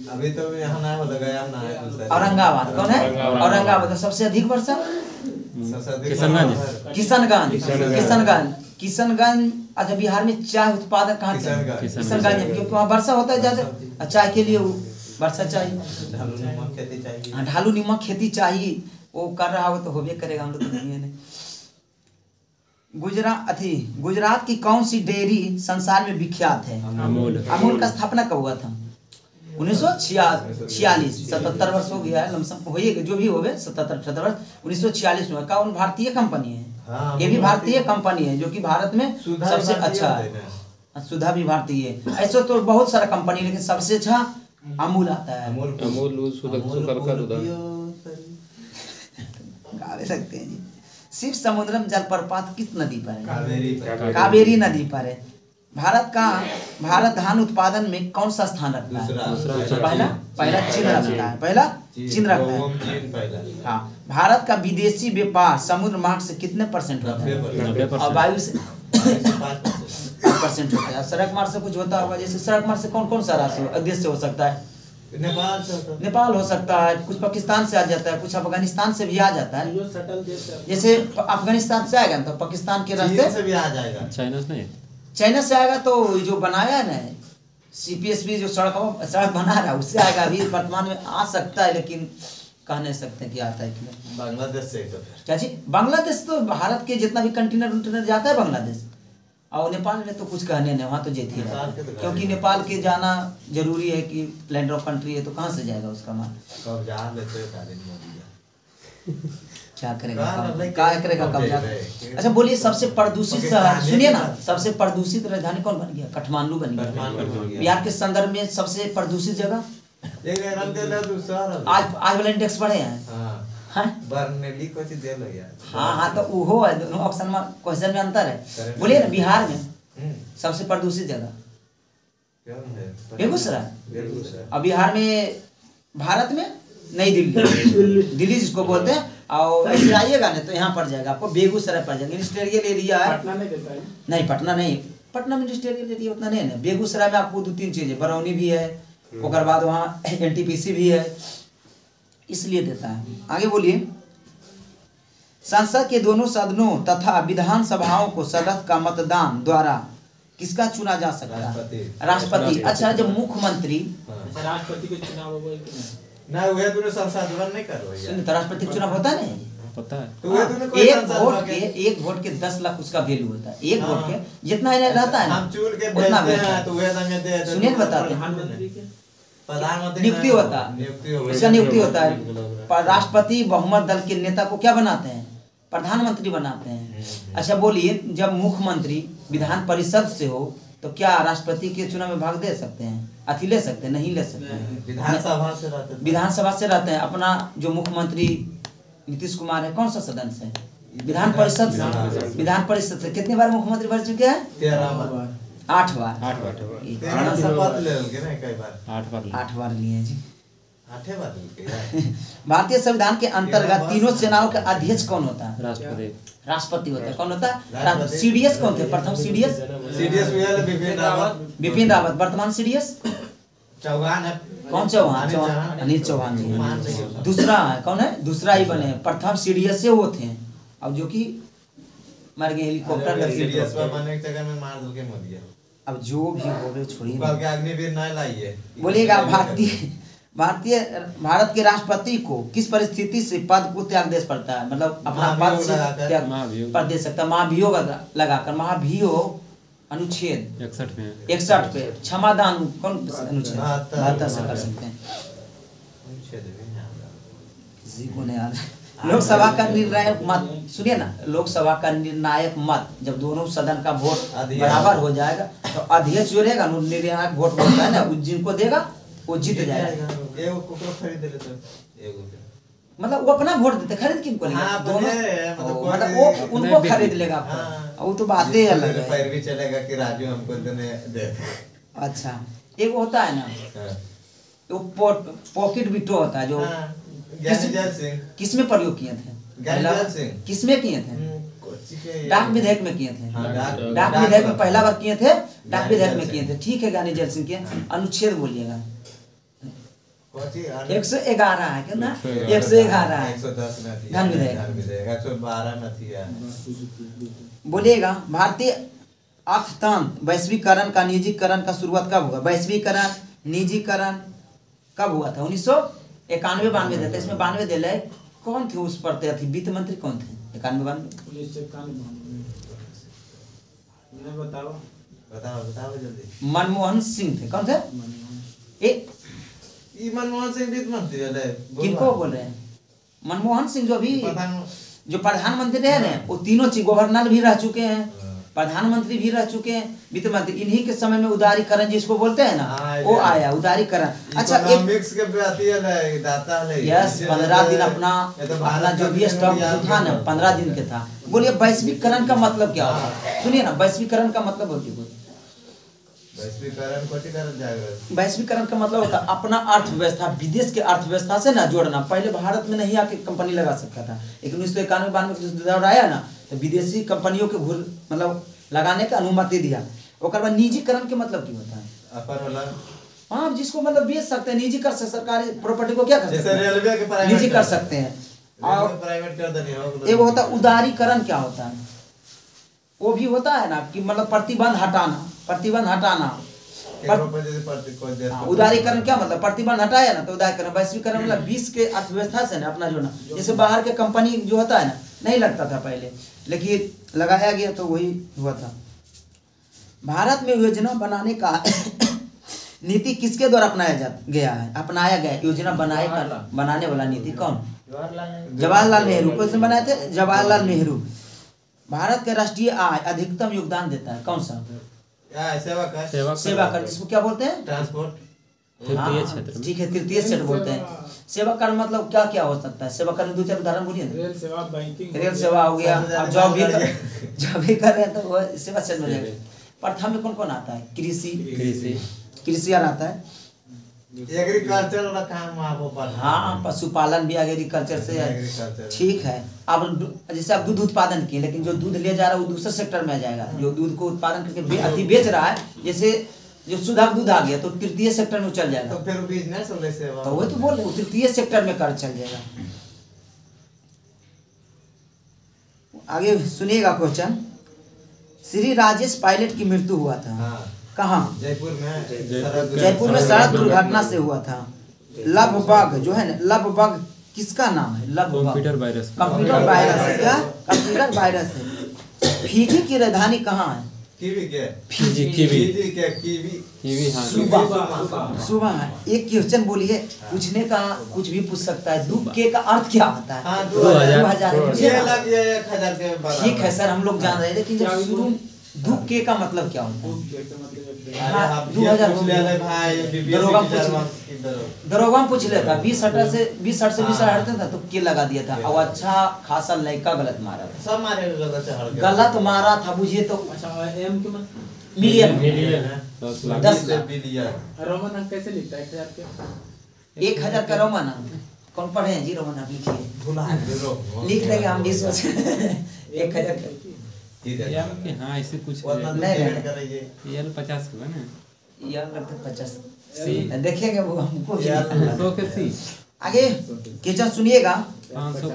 अभी तो यहाँ ना बोला गया ना है। औरंगाबाद। कौन है? औरंगाबाद। सबसे अधिक वर्षा किशनगंज। अच्छा, बिहार में चाय उत्पादन कहाँ? किशनगंज, क्योंकि वहाँ वर्षा होता है ज्यादा। चाय के लिए वर्षा चाहिए। ढालू नमक खेती चाहिए। वो कर रहा हो तो होबे करेगा, हम लोग तो नहीं है। गुजरात की कौन सी डेयरी संसार में विख्यात है? अमूल का स्थापना कब हुआ था? 1946। 77 वर्ष हो गया है, लमसम हो जो भी हो गए 77 वर्ष। 1946 में। कौन? भारतीय कंपनी है। ये भी भारतीय कंपनी है जो कि भारत में सबसे अच्छा है। सुधा भी भारतीय है। ऐसे तो बहुत सारा कंपनी, लेकिन सबसे अच्छा अमूल आता है। गा सकते हैं जी। शिव समुद्रम जलप्रपात किस नदी पर है? कावेरी नदी पर है। भारत धान उत्पादन में कौन सा स्थान रखता है? पहला चीन रखता है। पहला चीन रखता है। हाँ। भारत का विदेशी व्यापार समुद्र मार्ग से कितने % होता है? और वायु से 5% होता है। सड़क मार्ग से कुछ होता होगा, जैसे सड़क मार्ग से कौन कौन सा राष्ट्र देश से हो सकता है? नेपाल हो सकता है, कुछ पाकिस्तान से आ जाता है, कुछ अफगानिस्तान से भी आ जाता है। जैसे अफगानिस्तान से आएगा तो पाकिस्तान के रास्ते से भी आ जाएगा। चाइना से आएगा तो जो बनाया है ना CPSB जो सड़क बना रहा है उससे आएगा। अभी वर्तमान में आ सकता है, लेकिन कह नहीं सकते कि आता है कि नहीं। बांग्लादेश से क्या जी? बांग्लादेश तो भारत के जितना भी कंटेनर जाता है बांग्लादेश। और नेपाल में तो कुछ कहने नहीं, वहाँ तो जेती है, क्योंकि नेपाल के जाना जरूरी है कि लैंड ऑफ कंट्री है, तो कहाँ से जाएगा उसका माल? क्या करेगा कब्जा? अच्छा बोलिए, सबसे प्रदूषित शहर, सुनिए ना, सबसे प्रदूषित राजधानी कौन बन गया? काठमांडू बन गया। बिहार के संदर्भ में सबसे प्रदूषित जगह आज वाला इंडेक्स बढ़े हैं। हाँ, तो वो है, दोनों ऑप्शन में क्वेश्चन में अंतर है। बोलिए ना, बिहार में सबसे प्रदूषित जगह बेगूसराय। और बिहार में, भारत में नई दिल्ली जिसको बोलते हैं। और ऐसे आइएगा ना तो यहाँ पड़ जाएगा आपको, बेगूसराय पड़ जाएगा। इंडस्ट्रियल एरिया है। नहीं, पटना नहीं। पटना में इंडस्ट्रियल एरिया उतना नहीं है ना। बेगूसराय में आपको 2-3 चीजें, बरौनी भी है, उसके बाद वहाँ NTPC भी है, इसलिए देता है। आगे बोलिए। संसद के दोनों सदनों तथा विधानसभाओं को सदस्य का मतदान द्वारा किसका चुना जा सकता है? राष्ट्रपति। अच्छा, जब मुख्यमंत्री राष्ट्रपति के चुनाव हो गए कि ना हुए तूने संसद नहीं करो सुन, तो राष्ट्रपति का चुनाव होता नहीं पता है। तो हुए तूने कोई एक वोट के 10 लाख उसका वैल्यू होता है। एक वोट के जितना रहता है ना हम चुन के उतना भेजते हैं तो हुए हमें दे देते। सुनिए बताते हैं। प्रधानमंत्री के प्रधानमंत्री नियुक्ति होता है, इसका नियुक्ति होता है। पर राष्ट्रपति बहुमत दल के नेता को क्या बनाते हैं? प्रधानमंत्री बनाते हैं। अच्छा बोलिए, जब मुख्यमंत्री विधान परिषद से हो तो क्या राष्ट्रपति के चुनाव में भाग दे सकते हैं? अति ले सकते हैं? नहीं ले सकते हैं। विधानसभा से रहते हैं। विधानसभा से रहते हैं। अपना जो मुख्यमंत्री नीतीश कुमार है कौन सा सदन से? विधान परिषद से। विधान परिषद से कितनी बार मुख्यमंत्री बन चुके हैं? 13 बार। 8 बार। 8 बार। 13 शपथ ले लेंगे ना कई बार। 8 बार लिए जी। 8 बार लेके। भारतीय संविधान के अंतर्गत तीनों सेनाओं के अध्यक्ष कौन होता है? राष्ट्रपति। राष्ट्रपति होता है। कौन होता है? सीडीएस कौन थे? प्रथम सीडीएस सीडीएस हुआ है बिपिन रावत। बिपिन रावत। वर्तमान सीडीएस चौहान है। कौन? चौहान। अनिल चौहान जी। दूसरा है कौन है? दूसरा ही बने। प्रथम सीडीएस से वो थे, अब जो कि मर गए हेलीकॉप्टर सीडीएस पर बने के जगह में मार दो के मोदी। अब जो भी हो गए छोड़िए। बल्कि अग्निवीर नहीं लाइए। बोलिएगा भारत के राष्ट्रपति को किस परिस्थिति से पद को त्याग दे पड़ता है? मतलब अपना पद से त्याग पर दे सकता है। महाभियोग लगाकर। महाभियोग अनुच्छेद 61 पे क्षमादान कौन अनुच्छेद 72 से कर सकते हैं। किसी को नहीं याद है। लोकसभा का निर्णायक मत सुनिए ना। लोकसभा का निर्णायक मत जब दोनों सदन का वोट बराबर हो जाएगा तो अध्यक्ष जो रहेगा निर्णायक वोट बोलता है ना, जिनको देगा वो जीत जाएगा। एगो कुकरो खरीद ले तो एगो मतलब वो अपना वोट देते, खरीद किनको लेगा? हाँ, दोनों मतलब वो उनको खरीद लेगा। वो तो बातें अलग है। पैर भी चलेगा कि राजू हमको देने दे। अच्छा, एक होता है ना वो पॉकेट बिट्टो होता है जो ज्ञानजल सिंह किसमें प्रयोग किए थे? ज्ञानजल सिंह किसमें किए थे? डाक विधेयक में किए थे। हाँ, डाक विधेयक में पहला बार किए थे। डाक विधेयक में किए थे। ठीक है, ज्ञानजल सिंह के अनुच्छेद बोलिएगा। 111 है क्या ना? 111 है। 110 में थी। धन विधेयक 112 में थी। बोलिएगा भारतीय अर्थतंत्र वैश्वीकरण का निजीकरण का शुरुआत कब हुआ? वैश्वीकरण निजीकरण कब हुआ था? 1991-92 देते। इसमें 92 दे ले। कौन थे उस पर थे? वित्त मंत्री कौन थे? 91-92 बताओ जल्दी। मनमोहन सिंह थे। कौन थे? मनमोहन सिंह वित्त मंत्री है। किनको बोल रहे हैं? मनमोहन सिंह जो प्रधानमंत्री है ना, वो तीनों चीज गवर्नर भी रह चुके हैं, प्रधानमंत्री भी रह चुके हैं, वित्त मंत्री। इन्हीं के समय में उदारीकरण जिसको बोलते हैं ना, वो आया उदारीकरण। अच्छा, मिक्स के दाता है। यस, 15 दिन अपना जो भी स्टॉक जो था ना 15 दिन के था। बोलिए वैश्वीकरण का मतलब क्या होता है? सुनिए ना, वैश्वीकरण का मतलब होती है। वैश्वीकरण का मतलब होता है अपना अर्थव्यवस्था विदेश के अर्थव्यवस्था से ना जोड़ना। पहले भारत में नहीं आके कंपनी लगा सकता था, लेकिन 1991-92 में दौर आया ना तो विदेशी कंपनियों के मतलब लगाने का अनुमति दिया। और बाद निजीकरण के मतलब क्या होता है? हाँ, जिसको मतलब बेच सकते हैं, निजी कर सकते, सरकारी प्रॉपर्टी को क्या कर सकते हैं? निजी कर सकते हैं। और प्राइवेट कर देने। एक होता है उदारीकरण। क्या होता है? वो भी होता है ना कि मतलब प्रतिबंध हटाना। उदारीकरण क्या मतलब? प्रतिबंध हटाया ना तो उदारीकरण। वैश्वीकरण मतलब विश्व के अर्थव्यवस्था से ना अपना जोड़ना। जैसे बाहर के कंपनी जो होता है ना, नहीं लगता था पहले, लेकिन लगाया गया तो वही हुआ था। भारत में योजना बनाने का नीति किसके द्वारा अपनाया गया? योजना बनाने वाला नीति कौन? जवाहरलाल नेहरू। कौन बनाए थे? जवाहरलाल नेहरू। भारत का राष्ट्रीय आय अधिकतम योगदान देता है कौन सा? सेवा कर जिसको क्या बोलते हैं? ट्रांसपोर्ट। ठीक है, तृतीय क्षेत्र बोलते हैं। सेवा कर मतलब क्या क्या हो सकता है? सेवा कर में 2-4 उदाहरण बोलिए। रेल सेवा, बैंकिंग, रेल सेवा हो गया। अब जॉब भी कर रहे हैं तो वो सेवा क्षेत्र में जाएगा। प्रथम में कौन कौन आता है? कृषि आता है। एग्रीकल्चर वाला काम आपको पता है? हाँ, पशुपालन भी एग्रीकल्चर से है। ठीक है। अब जैसे आप दूध उत्पादन किए, लेकिन जो दूध ले जा रहा है वो दूसरे सेक्टर में आ जाएगा। जो दूध को उत्पादन करके बेच रहा है, जैसे जो शुद्ध दूध आ गया तो तृतीय सेक्टर में चल जाएगा। तो फिर बिजनेस वाले से तो वो तो बोल रहे तृतीय सेक्टर में कर चल जाएगा। आगे सुनिएगा क्वेश्चन। श्री राजेश पायलट की मृत्यु हुआ था। हाँ। कहाँ? जयपुर में जयपुर में सड़क दुर्घटना से हुआ था। लबबग जो है ना, लबबग किसका नाम है? लबबग कंप्यूटर वायरस। कंप्यूटर वायरस है। क्या? कंप्यूटर वायरस है। फिजी की राजधानी कहाँ है? कीवी के कीवी कीवी हाँ सुबह है। एक क्वेश्चन बोलिए, पूछने का कुछ भी पूछ सकता है। दू के का अर्थ क्या होता है? हाँ, 2000 ये लग गया 1000 के बराबर। ठीक है सर, हम लोग जान रहे हैं, लेकिन जब शुरू दू के का मतलब क्या होता है? हाँ, 2000 पूछ ले भाई। दरोगा में पूछ लेता। 20 हट से 20 हटता था तो के लगा दिया था। और अच्छा खासा लड़का गलत मारा था। सब मारे गलत मारा था, बुझिए तो एम के मिलियन है 10 लाख। बिलियन रोमन अंक कैसे लिखता है 1000 के? 1000 का रोमन अंक कौन पढ़े हैं जी? रोमन अंक लिखिए, भुला लिख देंगे हम 20 1000 का। कि हाँ ऐसे कुछ नहीं। ये 50 हुआ ना, यार लगता है 50 सी देखेंगे वो हमको भी। 100 के सी। आगे क्वेश्चन सुनिएगा। 500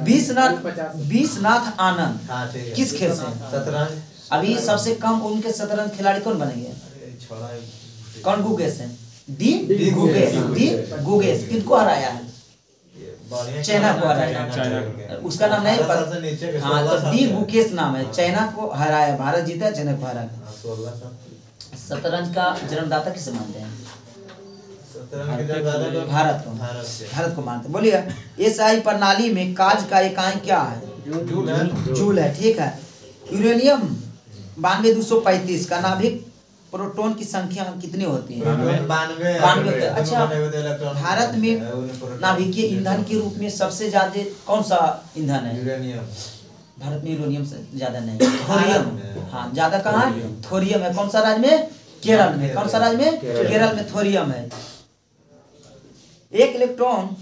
बीसनाथ आनंद हाँ ठीक है। किस खेल से? शतरंज। अभी सबसे कम उनके शतरंज खिलाड़ी कौन बनेंगे? कौन? गुगेश है। डी गुगेश किनको हराया है? चाइना को हराया। उसका नाम नहीं पता। हाँ तो डी गुकेश नाम है। चाइना को हराया, भारत जीता, चाइना को हराया। शतरंज का जन्मदाता किसे मानते हैं? भारत को मानते हैं। बोलिए एसआई प्रणाली में काज का इकाई क्या है? जूल है। ठीक है। यूरेनियम 92235 का नाभिक प्रोटॉन की संख्या कितनी होती है? 92। अच्छा, भारत में नाभिकीय ईंधन के रूप में सबसे ज्यादा कौन सा ईंधन है? भारत में यूरेनियम से ज्यादा नहीं, थोरियम। हाँ, ज्यादा कहाँ है? थोरियम है। कौन सा राज्य में? केरल में। कौन सा राज्य में? केरल में थोरियम है। एक इलेक्ट्रॉन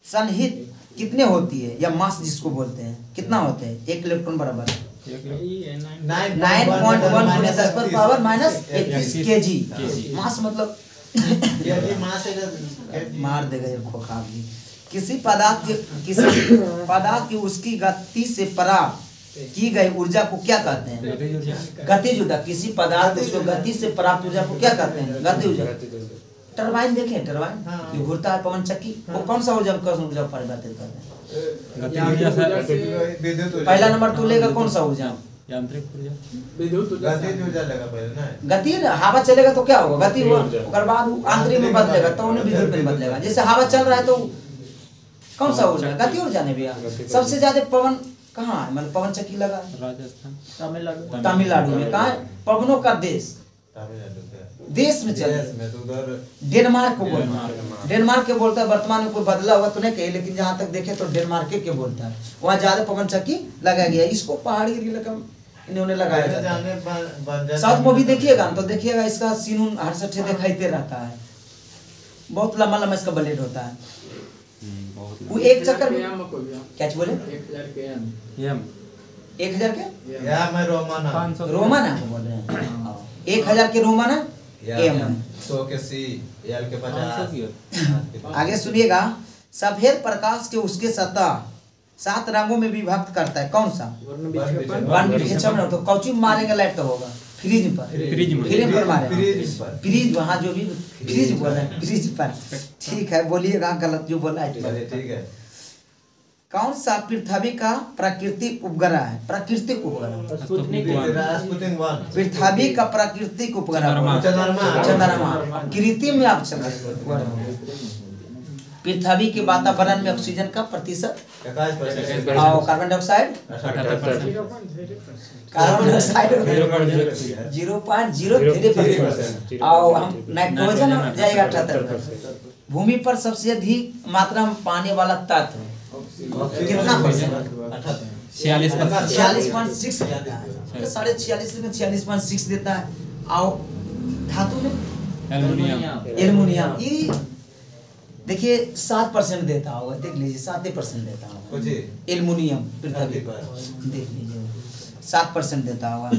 सन्निहित कितने होती है, या मास जिसको बोलते हैं, कितना होते हैं? एक इलेक्ट्रॉन बराबर 9.1 10 पर पावर -31 kg। मास मतलब मार देगा ये खोखा भी। किसी पदार्थ की उसकी गति से प्राप्त की गई ऊर्जा को क्या कहते हैं? गतिज ऊर्जा। किसी पदार्थ उसको गति से प्राप्त ऊर्जा को क्या कहते हैं? गतिज ऊर्जा। टरबाइन देखें, टरबाइन जो घूरता है, पवन चक्की, वो कौन सा ऊर्जा परिवर्तित करते हैं? पहला नंबर तो लेगा कौन सा ऊर्जा? यांत्रिक ऊर्जा। विद्युत ऊर्जा लगा पहले ना। गति हवा चलेगा तो क्या होगा? गति हुआ, उसके बाद आंतरिक में बदलेगा तो उन्हें विद्युत में बदलेगा। जैसे हवा चल रहा है तो कौन सा ऊर्जा? गति ऊर्जा ने भी। सबसे ज्यादा पवन कहाँ है? मतलब पवन चक्की लगा राजस्थान, तमिलनाडु में। कहाँ है? पवनों का देश देश में चल। डेनमार्क को बोलता है। डेनमार्क के बोलता है। वर्तमान में कोई बदला हुआ तो नहीं कहे, लेकिन जहाँ तक देखे तो डेनमार्क के बोलता है। वहाँ ज्यादा पवन चक्की लगाया गया। इसको पहाड़ी इलाका इन्होंने लगाया जाता है। साउथ मूवी देखिएगा तो देखिएगा इसका सीन हर सठे दिखाईते रहता है। बहुत लंबा लंबा इसका ब्लेड होता है। वो एक चक्कर में क्या बोले? 1000 के या मैं रोमन रोमन है बोल रहे हैं। 1000 के रोमन है। एम 100 के सी, एल के 50। आगे सुनिएगा। सफेद प्रकाश के उसके सतह 7 रंगों में विभक्त करता है, कौन सा? वर्ण। तो कौची मारेंगे? लाइट तो होगा फ्रिज पर मारेंगे। फ्रिज वहाँ जो भी फ्रिज बोल रहे हैं, फ्रिज पर। ठीक है, बोलिएगा गलत जो बोला है। ठीक है। कौन सा पृथ्वी का प्राकृतिक उपग्रह है? प्राकृतिक उपग्रह पृथ्वी का प्राकृतिक उपग्रह चंद्रमा। कृत्रिम में आप पृथ्वी के वातावरण में ऑक्सीजन का प्रतिशत और कार्बन डाइऑक्साइड 0.03% और हम नाइट्रोजन जाएगा 78%। भूमि पर सबसे अधिक मात्रा में पाने वाला तत्व कितना %? 46.6 देता है। 46.6 देता है। और धातु में एल्युमिनियम ये देखिए 7% देता होगा। देख लीजिए 7% देता होगा एल्युमिनियम पृथ्वी पर। देख लीजिए 7% देता होगा।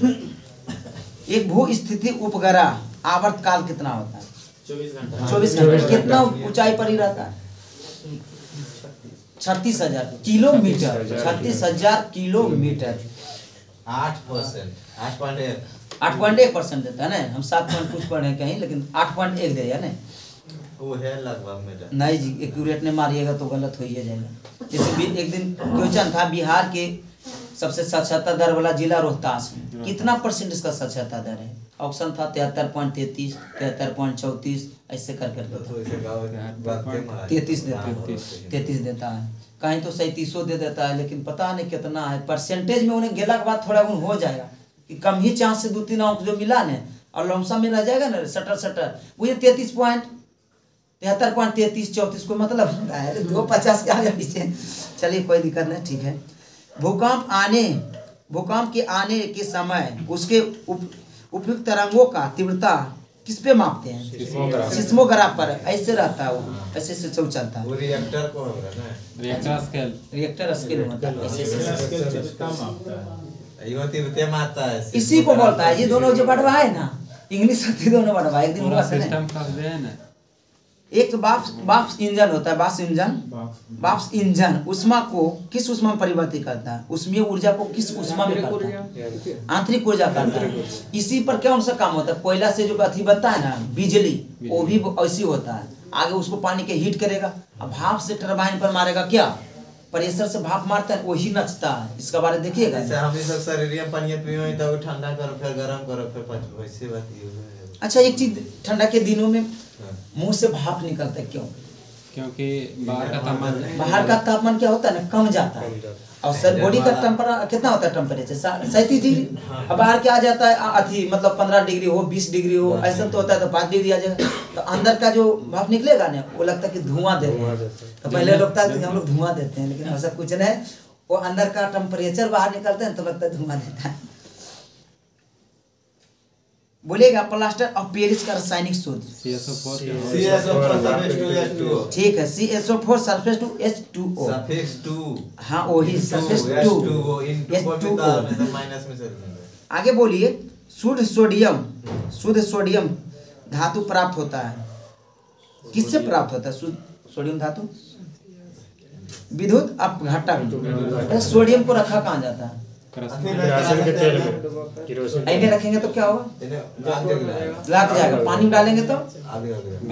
एक भू स्थिति उपग्रह आवर्त काल कितना होता है? 24 घंटा। 24 घंटे। कितना ऊंचाई पर ही रहता है? 36,000 किलोमीटर। 36,000 किलोमीटर। 8%, 8.1। 8.1% देता है ना। हम 7 पॉइंट कुछ पढ़े कहीं, लेकिन 8.1 दे है ना। वो है लगभग मेरा। नहीं जी, एक्यूरेट नहीं मारिएगा तो गलत हो ही जाएगा। जैसे भी एक दिन क्वेश्चन था, बिहार के सबसे साक्षरता दर वाला जिला रोहतास, कितना % इसका साक्षरता दर है? ऑप्शन था 73.33, 73.34, ऐसे कर करके तो इसे गाँव बात के मारा। 33 देता है। 33 देता है, कहीं तो 37 दे देता है, लेकिन पता नहीं कितना है। परसेंटेज में उन्हें गेला के बाद थोड़ा उन हो जाएगा कि कम ही चांस से 2-3 अंक जो मिला ना और लमसम में रह जाएगा ना, सटर वो ये 73.33, 34 को मतलब है 250 के आगे पीछे। चलिए कोई दिक्कत नहीं, ठीक है। भूकंप के आने के समय उसके उपयुक्त तरंगों का तीव्रता किस पे मापते हैं? सिस्मोग्राफ पर। ऐसे रहता है वो, ऐसे से सब चलता है। वो रिएक्टर को होगा ना, रिएक्टर स्केल होता है, ऐसे यो तीव्रता मारता है। इसी को बोलता है। ये दोनों जो बढ़वा है ना, इंग्लिश हिंदी दोनों बढ़वा, एक दिन हुआ था ना। एक तो बाष्प इंजन होता है, बाष्प इंजन उष्मा को किस उष्मा में परिवर्तित करता है? उष्मीय ऊर्जा को किस उष्मा में करता है? आंतरिक ऊर्जा करता है। इसी पर कौन सा काम होता है? कोयला से जो अथी बनता है ना, बिजली, वो भी ऐसी होता है। आगे उसको पानी के हीट करेगा, अब भाप से टरबाइन पर मारेगा, क्या प्रेशर से भाप मारता है, वही नचता है। इसका बारे देखिएगा। जैसे हम सब शरीर में पानी पियो तो ठंडा करो, फिर गरम करो, फिर वैसे बात ये है। अच्छा, एक चीज, ठंडा के दिनों में मुंह से भाप निकलता है, क्यों? क्योंकि बाहर का तापमान क्या होता है ना, कम जाता है। और सर बॉडी का टेम्परेचर कितना होता है? Temperature 37 degree. अब बाहर क्या आ जाता है अथी, मतलब 15 डिग्री हो, 20 डिग्री हो, ऐसा तो होता है तो 5 डिग्री आ जाएगा। तो अंदर का जो भाप निकलेगा ना, वो लगता है कि धुआं दे रहे हैं। तो पहले लगता है कि हम लोग धुआं देते हैं, लेकिन ऐसा कुछ नहीं। वो अंदर का टेम्परेचर बाहर निकलते हैं तो लगता है धुआं देता है। बोलेगा प्लास्टर ऑफ पेरिस का रासायनिक सूत्र? CSO4 ठीक है, CSO4 sulphate to H2O। Suffix 2। हाँ वही सल्फेट 2 H2O। माइनस में से आगे बोलिए। शुद्ध सोडियम धातु प्राप्त होता है, किससे प्राप्त होता है शुद्ध सोडियम धातु? विद्युत अपघटन। सोडियम को रखा कहाँ जाता है? ऐने रखेंगे तो क्या होगा? लग जाएगा। पानी में डालेंगे तो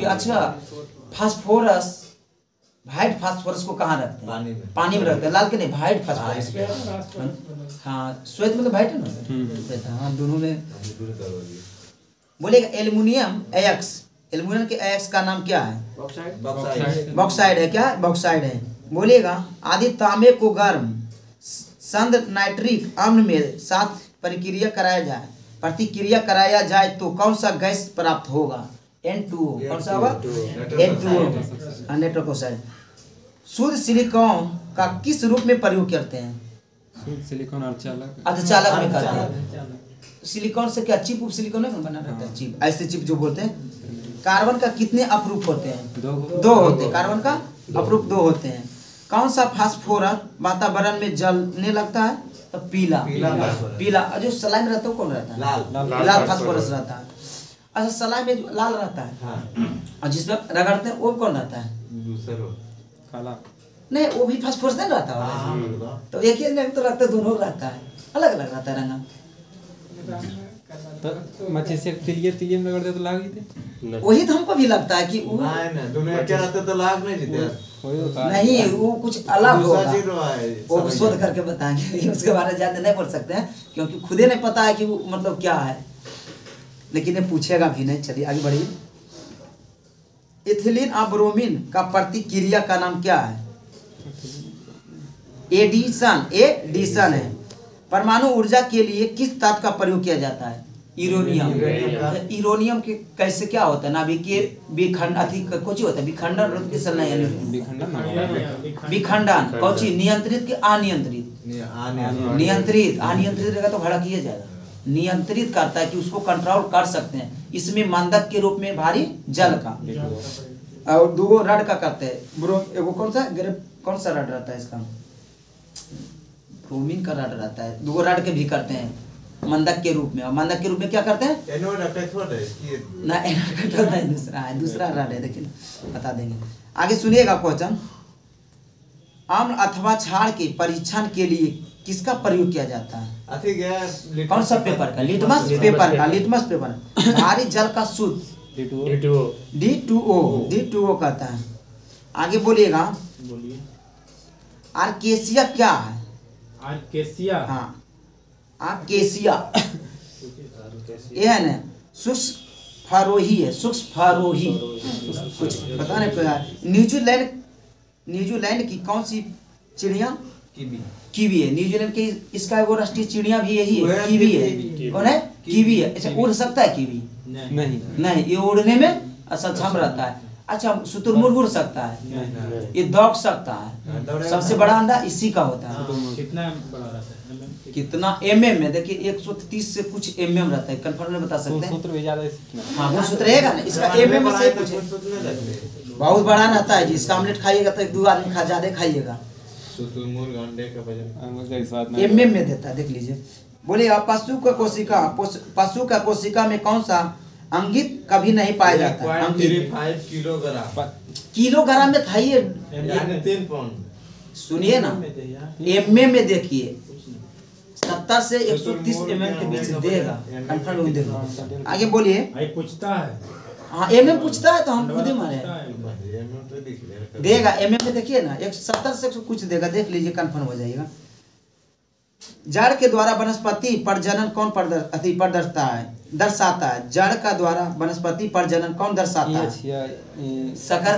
अच्छा। फास्फोरस, व्हाइट फास्फोरस को कहाँ रखते हैं? पानी में रखते हैं। लाल के नहीं, व्हाइट फास्फोरस। हाँ, श्वेत में तो व्हाइट है ना। हाँ, दोनों में। बोलेगा एल्युमिनियम एयक्स। एल्युमिनियम के एयक्स का नाम क्या है? बॉक्साइड है। क्या बॉक्साइड है? बोलेगा आदि तांबे को गर्म संद नाइट्रिक अम्ल में साथ प्रतिक्रिया कराया जाए तो कौन सा गैस प्राप्त होगा? N2O। कौन सा होगा? N2O, नेट्रोक oxide. शुद्ध सिलिकॉन का किस रूप में प्रयोग करते हैं? शुद्ध सिलिकॉन अर्धचालक में करते हैं। सिलिकॉन से क्या चिप सिलिकॉन है बना रहता है, चिप, ऐसे चिप जो बोलते हैं। कार्बन का कितने अपरूप होते हैं? 2 होते हैं। कार्बन का अपरूप 2 होते हैं। कौन सा फास्फोरस वातावरण में जलने लगता है? तो पीला। जो सलाई में रहता है कौन रहता है? लाल फास्फोरस रहता है। अच्छा, सलाई में जो लाल रहता है और जिसमें रगड़ते हैं वो कौन रहता है? काला। नहीं, वो भी फास्फोरस नहीं रहता है। तो एक ही नहीं तो लगता है, दोनों रहता है, अलग अलग रहता है रंगा। तो मच्छी से तिलिये में रगड़ते तो लाग जीते। वही तो हमको भी लगता है कि वो नहीं, दोनों क्या रहते तो लाग नहीं जीते। नहीं, वो कुछ अलग होगा, वो शोध करके बताएंगे। उसके बारे में ज्यादा नहीं बोल सकते हैं क्योंकि खुदे नहीं पता है कि वो मतलब क्या है, लेकिन ये पूछेगा भी नहीं। चलिए आगे बढ़िए। इथिलीन और ब्रोमीन का प्रतिक्रिया का नाम क्या है? एडिशन है। परमाणु ऊर्जा के लिए किस तत्व का प्रयोग किया जाता है? यूरेनियम। यूरेनियम के कैसे क्या होता है? नाभिकीय विखंड अति कुछ होता है, विखंडन की सलाह यानी विखंडन कौची? नियंत्रित के अनियंत्रित? नियंत्रित। अनियंत्रित रहेगा तो भड़क किया जाएगा। नियंत्रित करता है कि उसको कंट्रोल कर सकते हैं। इसमें मंदक के रूप में भारी जल का और 2 रड का करते हैं। एगो कौन सा रड रहता है इसका? ब्रोमीन का रड रहता है। 2 रड के भी करते हैं। मंदक के रूप में। और मंदक के रूप में क्या करते हैं एनोड कैथोड है ये ना, एनोड कैथोड नहीं, दूसरा रड है, लेकिन बता देंगे। आगे सुनिएगा क्वेश्चन, अम्ल अथवा क्षार के परीक्षण के लिए किसका प्रयोग किया जाता है? अथी गया कौन सा पेपर का? लिटमस पेपर का। Litmus paper. भारी जल का शुद्ध D2O कहता है। आगे बोलिएगा, आर्केसिया क्या है? आर्केसिया, हाँ आर्केसिया ये है ना शुष्क फरोही है, शुष्क फरोही कुछ पता नहीं। न्यूजीलैंड की कौन सी चिड़िया? कीवी है। न्यूजीलैंड की इसका वो राष्ट्रीय चिड़िया भी यही है, कीवी है। कौन है? कीवी है। अच्छा उड़ सकता है कीवी? नहीं, ये उड़ने में असक्षम रहता है। अच्छा शुतुरमुर्ग उड़ सकता है? ये दौड़ सकता है। सबसे बड़ा अंडा इसी का होता है। कितना बड़ा रहता है? कितना mm में? देखिए 130 से कुछ mm रहता है। कंफर्म नहीं बता सकते हैं। हाँ वो सूत्र रहेगा ना, इसका mm में से कुछ बहुत बड़ा रहता है जी। इसका ऑमलेट खाइएगा तो 1-2 आदमी खा, ज्यादा खाइएगा। शुतुरमुर्ग अंडे का वजन mm में देता है, देख लीजिए। बोलिए पशु का कोशिका में कौन सा अंगित कभी नहीं पाया जाता है? 1.35 किलोग्राम किलोग्राम में था ये, यानी 3 पाउंड। सुनिए ना, mm में देखिए 70 से 130 mm के बीच देगा, कंफर्म देगा। आगे बोलिए। भाई पूछता है, हाँ mm पूछता है तो हम खुद ही मारे देगा। mm में देखिए ना 170 से 100 कुछ देगा, देख लीजिए, कंफर्म हो जाएगा। जड़ के द्वारा वनस्पति प्रजनन कौन दर्शाता है? जड़ का द्वारा वनस्पति प्रजनन कौन दर्शाता है? शक्कर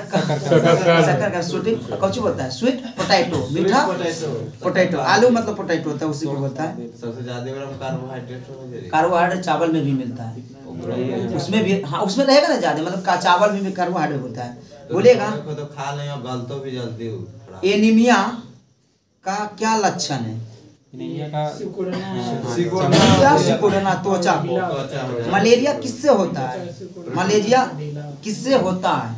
का स्वीट बोलता है, स्वीट पोटैटो, मीठा पोटैटो। आलू मतलब पोटैटो होता है, उसी को बोलता है। सबसे ज्यादा कार्बोहाइड्रेट चावल में भी मिलता है, उसमें भी। हाँ उसमें रहेगा ना ज्यादा, मतलब चावल में भी कार्बोहाइड्रेट होता है। बोलेगा तो खा लें और गलतो भी जल्दी हो। एनीमिया का क्या लक्षण है? सिकुड़ना त्वचा को। मलेरिया किससे होता है? मलेरिया किससे होता है?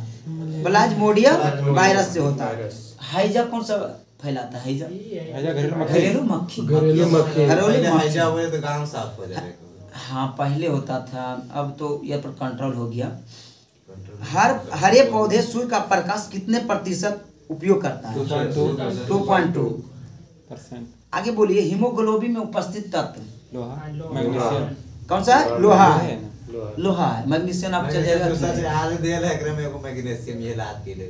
प्लाज्मोडियम वायरस से होता है। हैजा कौन सा फैलाता है? हैजा घरेलू मक्खी। हैजा हुए तो गांव साफ हो जाएगा। हाँ पहले होता था, अब तो यह पर कंट्रोल हो गया। हरे पौधे सूर्य का प्रकाश कितने प्रतिशत उपयोग करता है? 2.2%। आगे बोलिए, हीमोग्लोबिन में उपस्थित तत्व मैग्नीशियम कौन सा है? लोहा है। लोहा है। मैग्नीशियम आप चल जाएगा,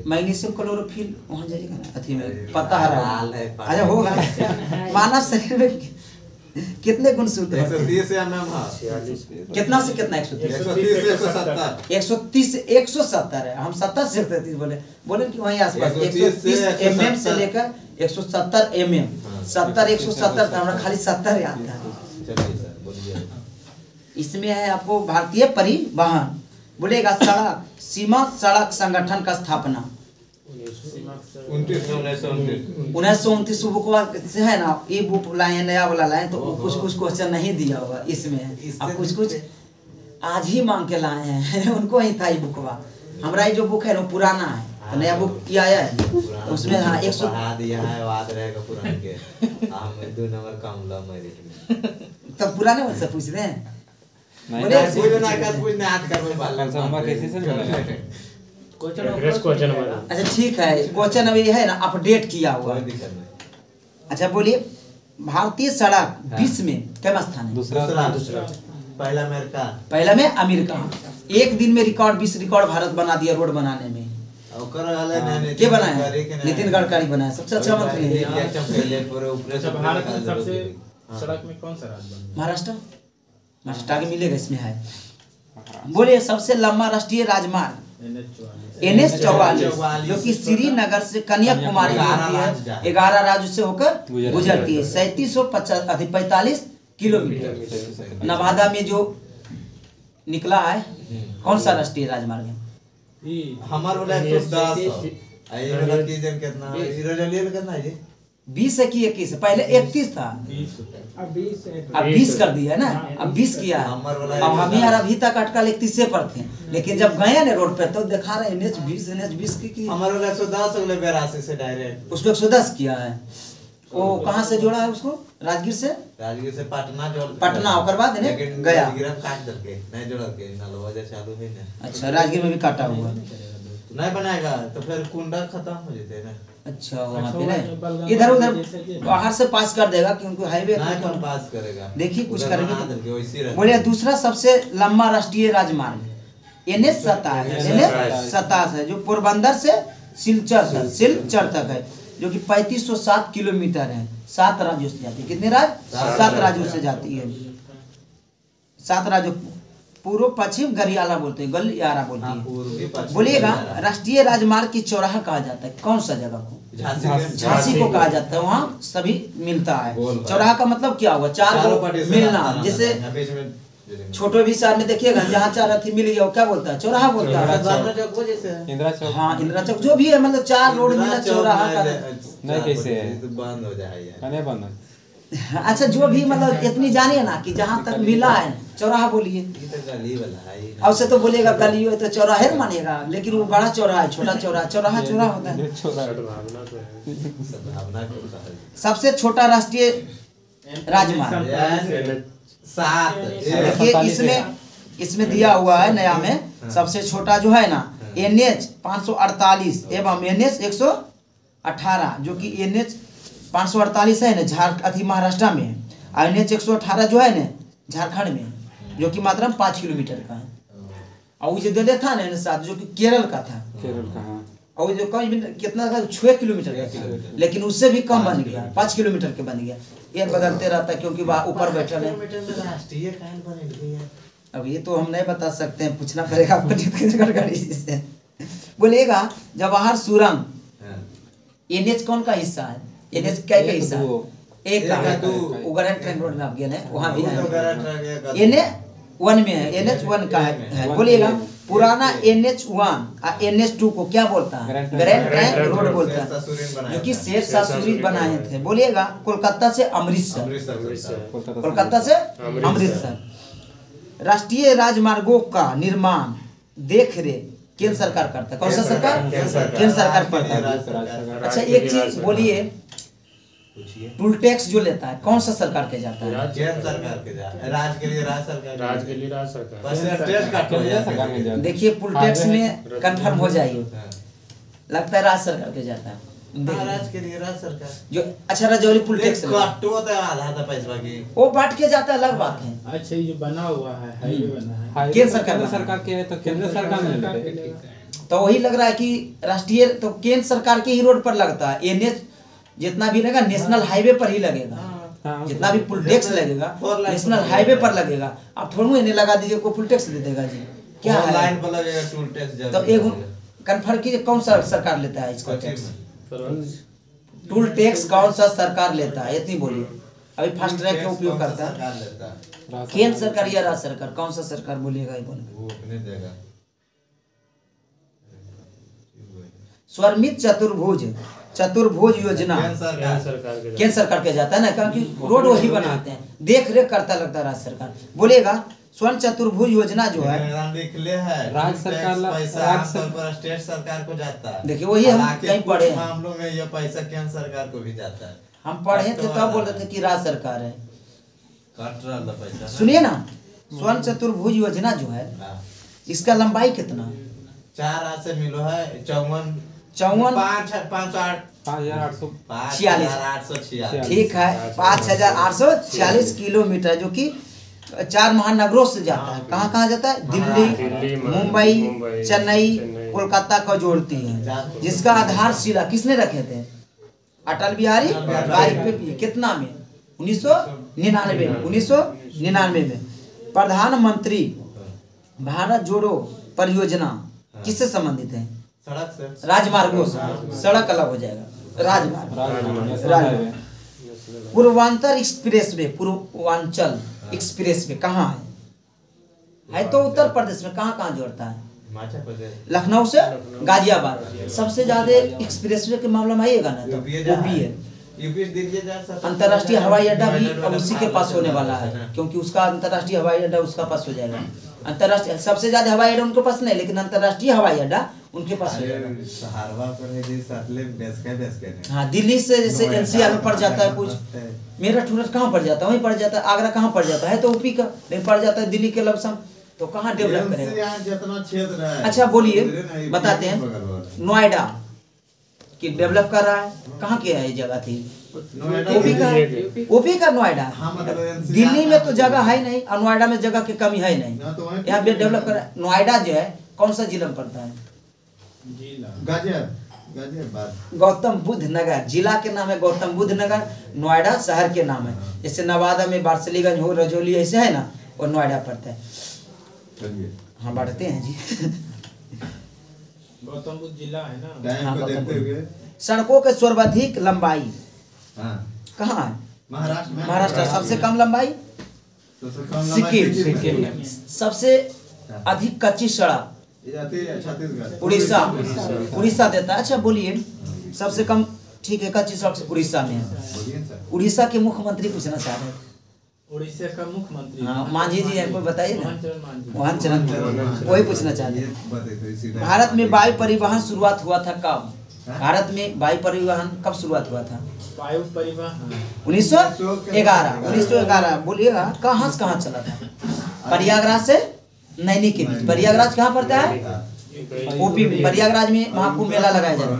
मैग्नीशियम क्लोरोफिल वहाँ जाइएगा ना, अथी में पत्ता हरा है। अच्छा होगा। मानव शरीर में कितने गुण सूत्र हैं? 130 mm। कितना से कितना? 130 से 170 है। हम 70 से 130 बोले कि वहीं आसपास 130 mm से लेकर 170 mm। 70 170 तो हमारा खाली 70 याद था। इसमें है आपको भारतीय परिवहन। बोलेगा सड़क सीमा सड़क संगठन का स्थापना 1929 बुक से है ना। ये बुक लाए नया वाला लाए तो कुछ क्वेश्चन नहीं दिया हुआ इसमें, अब कुछ आज ही मांग के लाए हैं। उनको ही था ये बुकवा। हमारा ये जो बुक है ना पुराना है, तो नया बुक किया आया है उसमें। हाँ 100 तब पुराने वाले से पूछ रहे हैं। अच्छा ठीक है, क्वेश्चन अभी है ना अपडेट किया हुआ। अच्छा बोलिए, भारतीय सड़क विश्व में क्या स्थान है? दूसरा। पहला में अमेरिका। एक दिन में विश्व रिकॉर्ड भारत बना दिया रोड बनाने में। क्या बनाया? नितिन गडकरी बनाया, सबसे अच्छा मंत्री है। भारत में सबसे सड़क में कौन सा राज्य? महाराष्ट्र आगे मिलेगा, इसमें है। बोलिए, सबसे लंबा राष्ट्रीय राजमार्ग NH-44 जो कि श्रीनगर से कन्याकुमारी होती है, 11 राज्यों से होकर गुजरती है। 3745 किलोमीटर। नवादा में जो निकला है, कौन सा राष्ट्रीय राजमार्ग है? हमारा 110 कितना है? 20 है कि 21 है? पहले 31 था, अब 20 कर दिया ना, अब 20 किया। अब हम यार अभी तक अटकल 31 पर थे, लेकिन जब गए ना रोड पे तो दिखा रहे NH-20 की हमारा 110 82 से डायरेक्ट उसको 110 किया है। वो कहाँ से जोड़ा है उसको? राजगीर से पटना जोड़ पटना ओकर बाद ने गया काट दलके नहीं जोड़ के नलवा जे चालू है ना। अच्छा राजगीर में भी काटा हुआ नहीं बनाएगा तो फिर कुंडा खत्म हो जाते ना। अच्छा वहाँ पे ना इधर उधर बाहर से पास कर देगा क्योंकि हाईवे नहीं पास करेगा। देखिए कुछ करेंगे वैसे बोले। दूसरा सबसे लंबा राष्ट्रीय राजमार्ग NH-27 है जो पोरबंदर से सिलचर तक है जो कि 3507 किलोमीटर है। 7 राज्यों से जाती है। कितने राज्य? 7 राज्यों से जाती है। 7 राज्यों पूर्व पश्चिम गरियाला बोलते हैं, गलियारा बोलते हैं। बोलिएगा राष्ट्रीय राजमार्ग की चौराहा कहा जाता है कौन सा जगह को? झांसी को कहा जाता है। वहाँ सभी मिलता है। चौराहा का मतलब क्या हुआ? 4 मिलना। जैसे छोटे भी शहर में देखिएगा जहाँ 4 अथी मिल गया क्या बोलता है? चौराहा बोलता है। इंदिरा चौक। हाँ इंदिरा चौक जो भी है मतलब 4 रोड मिला चौराहा का नहीं कैसे है? बंद हो जाएगा। नहीं बंद। अच्छा जो भी मतलब इतनी जानिए ना कि जहाँ तक मिला है चौराहा बोलिए। गली वाला है अब से तो बोलिएगा गली हो तो चौराहे मानिएगा लेकिन वो बड़ा चौराहा है छोटा चौराहा चौराहा होता है। सबसे छोटा राष्ट्रीय राजमार्ग 7 देखिए इसमें दिया हुआ है नया में। सबसे छोटा जो है ना NH 548 एवं NH 118 जो कि NH 548 है ना महाराष्ट्र में और NH 118 जो है ना झारखंड में जो कि मात्रा 5 किलोमीटर का है। और वो जो दे था ना साथ जो कि केरल का था। और जो कितना था 6 किलोमीटर का लेकिन उससे भी कम बन गया 5 किलोमीटर के बन गया। ये बदलते रहता है क्योंकि ऊपर बैठा है। अब ये तो हम नहीं बता सकते हैं पूछना पड़ेगा आपको नितिन गडकरी जी से। बोलिएगा जवाहर सुरंग NH कौन का हिस्सा है? NH क्या हिस्सा है? एक का है उगरण ट्रेन रोड में आप गए हैं वहाँ भी है। NH1 में है NH1 का है। बोलिएगा पुराना NH1 और NH2 को क्या बोलता है? ग्रैंड ट्रैंक रोड बोलता है जो कि शेर शाह सूरी बनाए थे। बोलिएगा कोलकाता से अमृतसर। कोलकाता से अमृतसर। राष्ट्रीय राजमार्गों का निर्माण देख रेख केंद्र सरकार करता है। कौन सा सरकार? केंद्र सरकार करता है। अच्छा एक चीज बोलिए टूल टैक्स जो लेता है कौन सा सरकार के जाता है? केंद्र सरकार के जाता है। राज्य के लिए राज्य सरकार। देखिए पुल टैक्स में कंफर्म हो जाइए लगता है राज्य सरकार के जाता है। राज्य के लिए राज्य सरकार जो अच्छा रजौली पुल टैक्स आधा पैसा की वो बांट के जाता है अलग बात है। अच्छा ये जो बना हुआ है हाईवे बना है केंद्र सरकार के है तो केंद्र सरकार में तो वही लग रहा है कि राष्ट्रीय तो केंद्र सरकार के ही रोड पर लगता है। NH जितना भी लगेगा नेशनल हाईवे पर ही लगेगा। जितना भी पुल टैक्स लगेगा नेशनल हाईवे पर लगेगा। आप थोड़ा इन्हें लगा दीजिए को पुल टैक्स दे देगा जी क्या है? लाइन पर लगेगा टूल टैक्स। तो एक कंफर्म कीजिए कौन सा सरकार लेता है इसको टैक्स? टूल टैक्स कौन सा सरकार लेता है इतनी बोलिए। अभी फास्ट ट्रैक का उपयोग करता है केंद्र सरकार या राज्य सरकार? कौन सा सरकार बोलिएगा ये बोलिए। स्वरमित चतुर्भुज योजना केंद्र सरकार के जाता है ना क्योंकि रोड वही बनाते हैं देख रेख करता लगता है राज्य सरकार। बोलेगा स्वर्ण चतुर्भुज योजना जो है राज्य सरकार स्टेट सरकार को जाता है। देखिए वही हम कहीं पढ़े मामलों में ये पैसा केंद्र सरकार को भी जाता है। हम पढ़े थे तब बोल रहे थे कि राज्य सरकार है। कट रहा पैसा सुनिए ना स्वर्ण चतुर्भुज योजना जो है इसका लंबाई कितना? 4 हाथ से मिलो है 54,846 ठीक है 5,846 किलोमीटर जो कि 4 महानगरों से जाता है। कहाँ कहाँ जाता है? दिल्ली मुंबई चेन्नई कोलकाता को जोड़ती है। जिसका आधारशिला किसने रखे थे? अटल बिहारी वाजपेयी। कितना में? 1999 में। प्रधानमंत्री भारत जोड़ो परियोजना किससे संबंधित है? सड़क से राजमार्गों से। सड़क अलग हो जाएगा राजमार्ग। पूर्वांचल एक्सप्रेस वे कहाँ है तो उत्तर प्रदेश में। कहाँ कहाँ जोड़ता है? लखनऊ से गाजियाबाद। सबसे ज्यादा एक्सप्रेस वे के मामले में आइएगा ना तो यूपी है। अंतर्राष्ट्रीय हवाई अड्डा भी अब उसी के पास होने वाला है क्योंकि उसका अंतर्राष्ट्रीय हवाई अड्डा उसका पास हो जाएगा। अंतर्राष्ट्रीय सबसे ज्यादा हवाई अड्डा उनके पास नहीं लेकिन अंतर्राष्ट्रीय हवाई अड्डा उनके पास हो जाएगा। सहारवा पर है जी सतले बेस के नहीं। हाँ, दिल्ली से जैसे एनसीआर में पड़ जाता है कुछ, मेरठ ठुरठ कहाँ पड़ जाता है, वहीं पड़ जाता है। आगरा कहाँ पड़ जाता है, तो यूपी का, लेकिन पड़ जाता है दिल्ली के लमसम, तो कहाँ डेवलप करेगा। जितना क्षेत्र है। अच्छा बोलिए, बताते हैं नोएडा कि डेवलप कर रहा है, कहाँ के है ये जगह थी, ओपी का, ओपी का नोएडा। दिल्ली में तो जगह है नहीं और नोएडा में जगह की कमी है नहीं, यहाँ पे डेवलप कर रहा है। नोएडा जो है कौन सा जिला में पड़ता है? गाजियाबाद। गौतम बुद्ध नगर जिला के नाम है, गौतम बुद्ध नगर। नोएडा शहर के नाम है, जैसे नवादा में बार्सलीगंज हो, रजौली ऐसे है ना, और नोएडा पड़ता है। हाँ बढ़ते हैं जी। गौतम बुद्ध जिला है ना। हाँ, सड़कों के सर्वाधिक लंबाई कहाँ है? महाराष्ट्र। सबसे कम लंबाई सिक्किम। सबसे अधिक कच्ची सड़क उड़ीसा। उड़ीसा देता है। अच्छा बोलिए, सबसे कम, ठीक है, कच्ची सड़क उड़ीसा में है। उड़ीसा के मुख्यमंत्री पूछना चाह रहे हैं। उड़ीसा का मुख्यमंत्री हाँ, मांझी जी है, कोई बताइए ना। मोहन चरण वही पूछना चाहते हैं। भारत में वायु परिवहन शुरुआत हुआ था कब? भारत में वायु परिवहन कब शुरुआत हुआ था? वायु परिवहन 1911। 1911 बोलिएगा। कहाँ से कहाँ चला था? प्रयागराज से नैनी के बीच। प्रयागराज कहाँ पड़ता है? यूपी में। प्रयागराज में महाकुंभ मेला लगाया जाता है।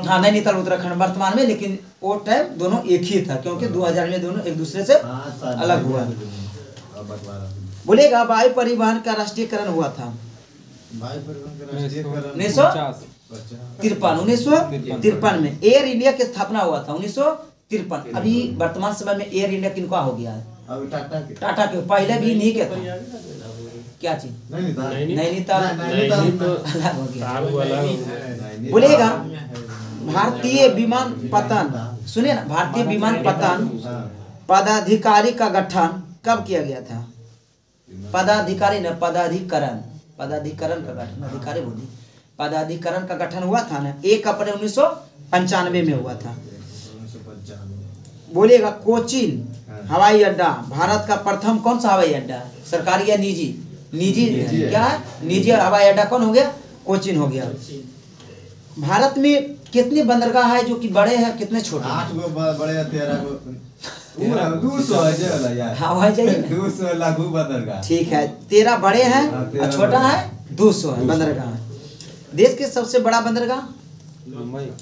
हाँ, नैनीताल उत्तराखंड वर्तमान में, लेकिन वो टाइम दोनों एक ही था, क्योंकि 2000 में दोनों एक दूसरे से अलग हुआ। बोलेगा वायु परिवहन का राष्ट्रीयकरण हुआ था 1953 में। एयर इंडिया की स्थापना हुआ था 1953। अभी वर्तमान समय में एयर इंडिया किनका हो गया है? टाटा के। पहले भी नहीं क्या था? क्या चीज? नैनीताल अलग हो गया। बोलेगा भारतीय विमानपत्तन, सुनिए ना, भारतीय विमानपत्तन पदाधिकारी का गठन कब किया गया था? पदाधिकारी न, पदाधिकरण। पदाधिकरण का गठन, अधिकारी बोली, पदाधिकरण का गठन हुआ था ना 1 अप्रैल 1995 में हुआ था। बोलिएगा कोचीन हवाई अड्डा भारत का प्रथम कौन सा हवाई अड्डा है? सरकारी या निजी? निजी क्या है? निजी हवाई अड्डा कौन हो गया? कोचीन हो गया। भारत में कितने बंदरगाह है जो कि बड़े हैं, कितने छोटे? 8 गो बड़े है, 13 गो 200 है वाला यार। हाँ वही चाहिए 200 लघु बंदरगाह। ठीक है, 13 बड़े हैं और छोटा है 200 है बंदरगाह। देश के सबसे बड़ा बंदरगाह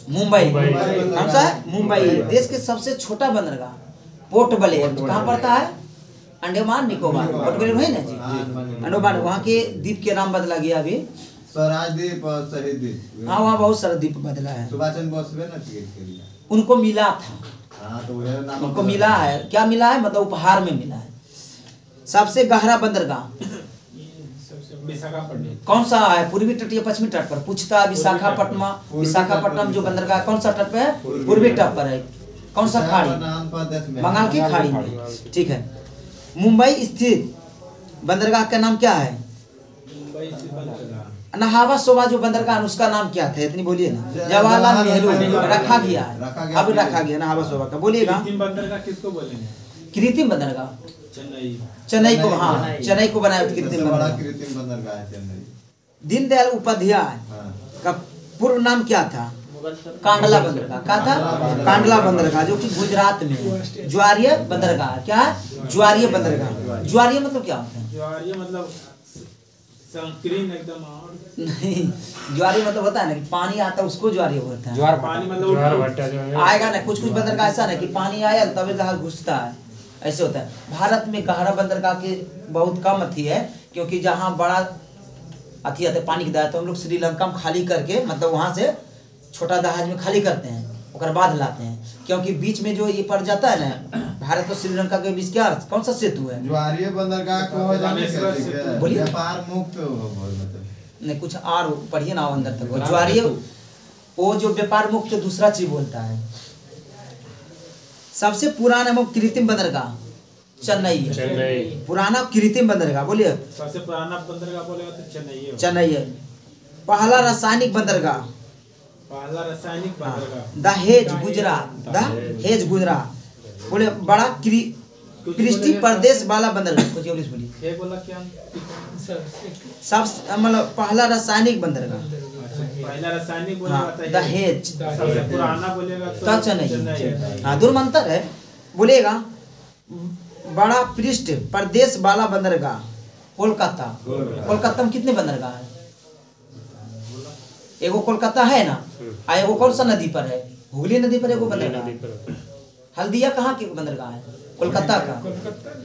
मुंबई। कौन सा है? मुंबई। देश के सबसे छोटा बंदरगाह पोर्ट ब्लेयर कहाँ पड़ता है? अंडमान निकोबार। पोर्ट ब्लेयर है ना जी, अंडमान। वहाँ के द्वीप के नाम बदला गया अभी, स्वराज द्वीप और शहीद द्वीप। हाँ, वहाँ बहुत सारा द्वीप बदला है। सुभाष चंद्र बोस ने टिकट के लिए उनको मिला था। हाँ, तो वह नाम उनको मिला है। क्या मिला है? मतलब उपहार में मिला है। सबसे गहरा बंदरगाह विशाखापट्टनम कौन सा है? पूर्वी तट या पश्चिमी तट पर? पूछता है विशाखापट्टनम। विशाखापट्टनम जो बंदरगाह कौन सा तट पे है? पूर्वी तट पर है। कौन सा खाड़ी? बंगाल की खाड़ी में। ठीक है। मुंबई स्थित बंदरगाह का नाम क्या है? मुंबई से बंदरगाह नहावा शोभा जो बंदरगाह उसका नाम क्या था? इतनी बोलिए ना। जवाहरलाल नेहरू रखा गया है, अब रखा गया नहावा शोभा का। बोलिएगा कृत्रिम बंदरगाह किसको बोलेंगे? कृत्रिम बंदरगाह चेन्नई। चेन्नई को, हाँ चेन्नई को बनाया कृत्रिम बंदरगाह। कृत्रिम बंदरगाह है चेन्नई। दीनदयाल उपाध्याय का पूर्व नाम क्या था? कांडला बंदरगाह। क्या था? कांडला बंदरगाह, जो कि गुजरात में है। ज्वारीय बंदरगाह। क्या है? ज्वारीय बंदरगाह। ज्वारीय मतलब क्या होता है? ज्वारीय मतलब संकीर्ण एकदम। और नहीं, ज्वारीय मतलब होता है ना कि पानी आता है उसको ज्वारीय होता है। ज्वार पानी मतलब आएगा ना, कुछ कुछ बंदरगाह ऐसा ना कि पानी आया तभी जहाज घुसता है, ऐसे होता है। भारत में गहरा बंदरगाह के बहुत कम अथी है, क्योंकि जहाँ बड़ा अथी आता है पानी की दायरा, तो हम लोग श्रीलंका में खाली करके, मतलब वहाँ से छोटा जहाज में खाली करते हैं, उसके बाद लाते हैं। क्योंकि बीच में जो ये पड़ जाता है ना, भारत और श्रीलंका के बीच क्या कौन सा सेतु है? ज्वारीय बंदरगाह को हो जाने से बोलिए। व्यापार मुक्त मतलब नहीं, कुछ और पढ़िए ना अंदर तक। ज्वारीय वो जो व्यापार मुक्त दूसरा चीज बोलता है। सबसे पुराना एवं कृत्रिम बंदरगाह चेन्नई। पुराना कृत्रिम बंदरगाह बोलिए। सबसे पुराना बंदरगाह बोलेगा तो चेन्नई है। चेन्नई है। पहला रासायनिक बंदरगाह पहला रासायनिक बंदरगाह दहेज गुजरात। दहेज गुजरात। बोले बड़ा पृष्ठी प्रदेश वाला बंदरगाह, कुछ इंग्लिश बोलिए। ये बोला क्या सब मतलब पहला रासायनिक बंदरगाह पहला रासायनिक बोला हाँ, दहेज। सबसे पुराना बोलेगा तो चेन्नई। हाँ, दूर अंतर है। बोलेगा बड़ा पृष्ठ प्रदेश वाला बंदरगाह कोलकाता। कोलकाता में कितने बंदरगाह है? एगो कोलकाता है ना, आ एगो कौन सा नदी पर है? हुगली नदी पर एगो बंदरगाह है। हल्दिया कहाँ के बंदरगाह है? कोलकाता का।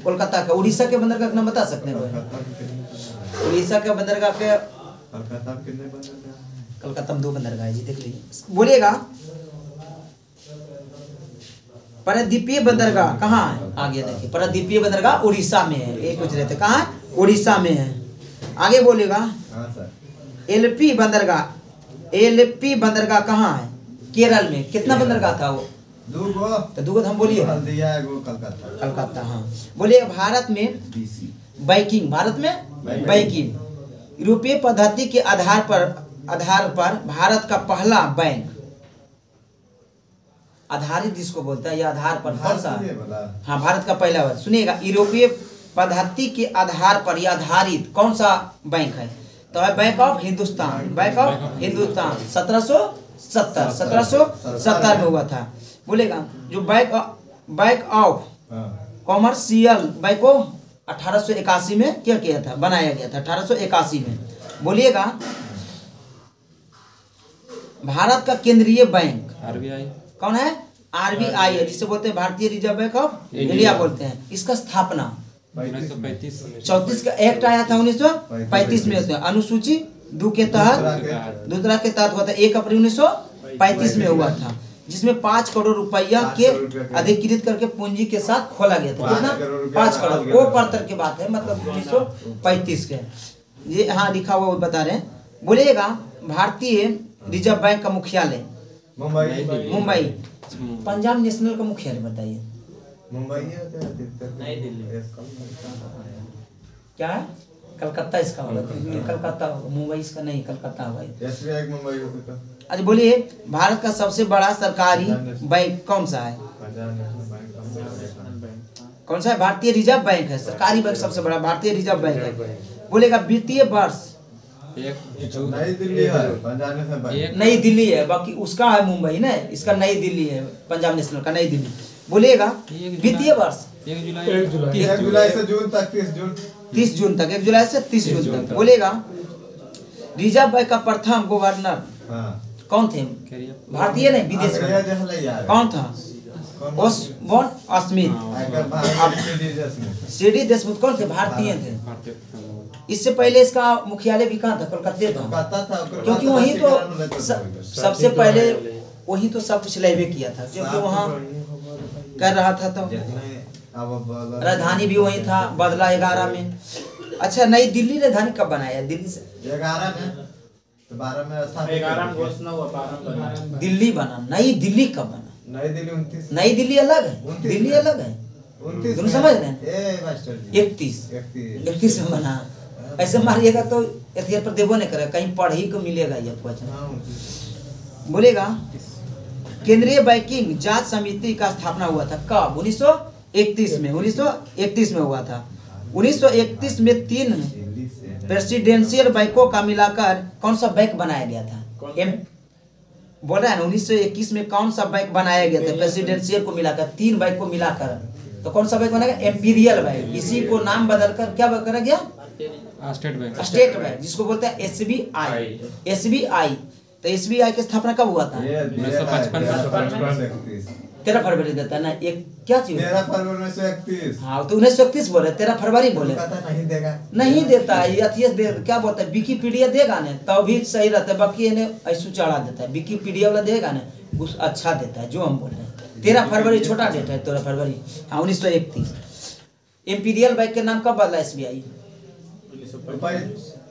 कोलकाता का। उड़ीसा के बंदरगाह का नाम बता सकते हैं? उड़ीसा के बंदरगाह के कलकत्ता में 2 बंदरगाह है जी, देख लीजिए। बोलिएगा पारादीपीय बंदरगाह कहाँ है? आगे देखिए, पारादीपीय बंदरगाह उड़ीसा में है। एक पूछ रहे थे कहाँ है? उड़ीसा में है। आगे बोलेगा एलपी बंदरगाह कहाँ है? केरल में। कितना बंदरगाह था वो? 2 तो 2 हम बोलिए कलकत्ता। हाँ, बोलिए भारत में बैंकिंग, भारत में बैंकिंग यूरोपीय पद्धति के आधार पर भारत का पहला बैंक आधारित जिसको बोलता है, या आधार पर कौन सा? हाँ, भारत का पहला बैंक। सुनिएगा, यूरोपीय पद्धति के आधार पर या आधारित कौन सा बैंक है? तो है bank of Hindustan. Bank of Hindustan 1770 में हुआ था। बोलेगा जो बैंक ऑफ कॉमर्शियल बैंक को 1881 में क्या किया था? बनाया गया था 1881 में। बोलिएगा भारत का केंद्रीय बैंक आरबीआई कौन है? आरबीआई है, जिसे बोलते हैं भारतीय रिजर्व बैंक ऑफ इंडिया बोलते हैं। इसका स्थापना 34 का एक्ट आया था 1935 में होता है। अनुसूची 2 के तहत दूसरा के तहत हुआ था 1 अप्रैल 1935 में हुआ था, जिसमें 5 करोड़ रुपया के अधिकृत करके पूंजी के साथ खोला गया था। कितना? 5 करोड़। वो परतर की बात है, मतलब 1935 के। ये हाँ लिखा हुआ वो बता रहे हैं। बोलिएगा भारतीय रिजर्व बैंक का मुख्यालय मुंबई। पंजाब नेशनल का मुख्यालय बताइए। मुंबई नई दिल्ली। क्या है? कलकत्ता इसका होगा। कलकत्ता होगा, मुंबई इसका नहीं, कलकत्ता होगा। मुंबई होगा। अच्छा, बोलिए भारत का सबसे बड़ा सरकारी बैंक कौन सा है? कौन सा है? भारतीय रिजर्व बैंक है। सरकारी बैंक सबसे बड़ा भारतीय रिजर्व बैंक है। बोलेगा वित्तीय वर्ष नई दिल्ली है, नई दिल्ली है, बाकी उसका है मुंबई ना, इसका नई दिल्ली है, पंजाब नेशनल का नई दिल्ली। बोलिएगा वित्तीय वर्ष 1 जुलाई से जून तक 30 जून तक 1 जुलाई से 30 जून तक। बोलेगा रिजर्व बैंक का प्रथम गवर्नर कौन थे? भारतीय नहीं, विदेश में। कौन था? Osborne Smith. सीडी देशमुख कौन थे? भारतीय थे। इससे पहले इसका मुख्यालय भी कहाँ था? कोलकाता था, क्योंकि वही तो सबसे पहले वही तो सब कुछ लेवे किया था, क्योंकि वहाँ कर रहा था। तो राजधानी भी वही था, बदला 11 में। अच्छा, नई दिल्ली राजधानी कब बनाया? दिल्ली से 11 में, तो 12 में 11 में घोषणा हुआ, 12 में बना दिल्ली बना। नई दिल्ली कब बना? नई दिल्ली 29। नई दिल्ली अलग है, दिल्ली अलग है, 29 दोनों समझ रहे हैं। 31 में बना। ऐसे मारिएगा तो एथियर पर देवो नहीं करेगा, कहीं पढ़ ही को मिलेगा ये क्वेश्चन। बोलेगा केंद्रीय बैंकिंग जांच समिति का स्थापना हुआ था कब? 1931 में। 1931 में हुआ था। 1931 में 3 प्रेसिडेंशियल बैंकों का मिलाकर कौन सा बैंक बनाया गया था? बोल रहा है ना, 1921 में कौन सा बैंक बनाया गया था? प्रेसिडेंशियल को मिलाकर 3 बैंक को मिलाकर, तो कौन सा बैंक बनाया? Amperian bank. इसी को नाम बदलकर क्या करा गया? स्टेट बैंक, जिसको बोलते हैं SBI। तो SBI की स्थापना कब हुआ था? 13 फरवरी देता है ना, एक क्या चीज? 13 फरवरी 1931। हाँ, तो 1931 बोले, 13 फरवरी बोले। नहीं देता है ये, क्या बोलता है? विकिपीडिया देगा ना तो भी सही रहता है, बाकी इन्हें ऐसे चढ़ा देता है। विकिपीडिया वाला देगा ना कुछ अच्छा देता है, जो हम बोल रहे हैं। 13 फरवरी छोटा डेट है, 13 फरवरी। हाँ, 1931। इम्पीरियल बैंक के नाम कब बदला SBI?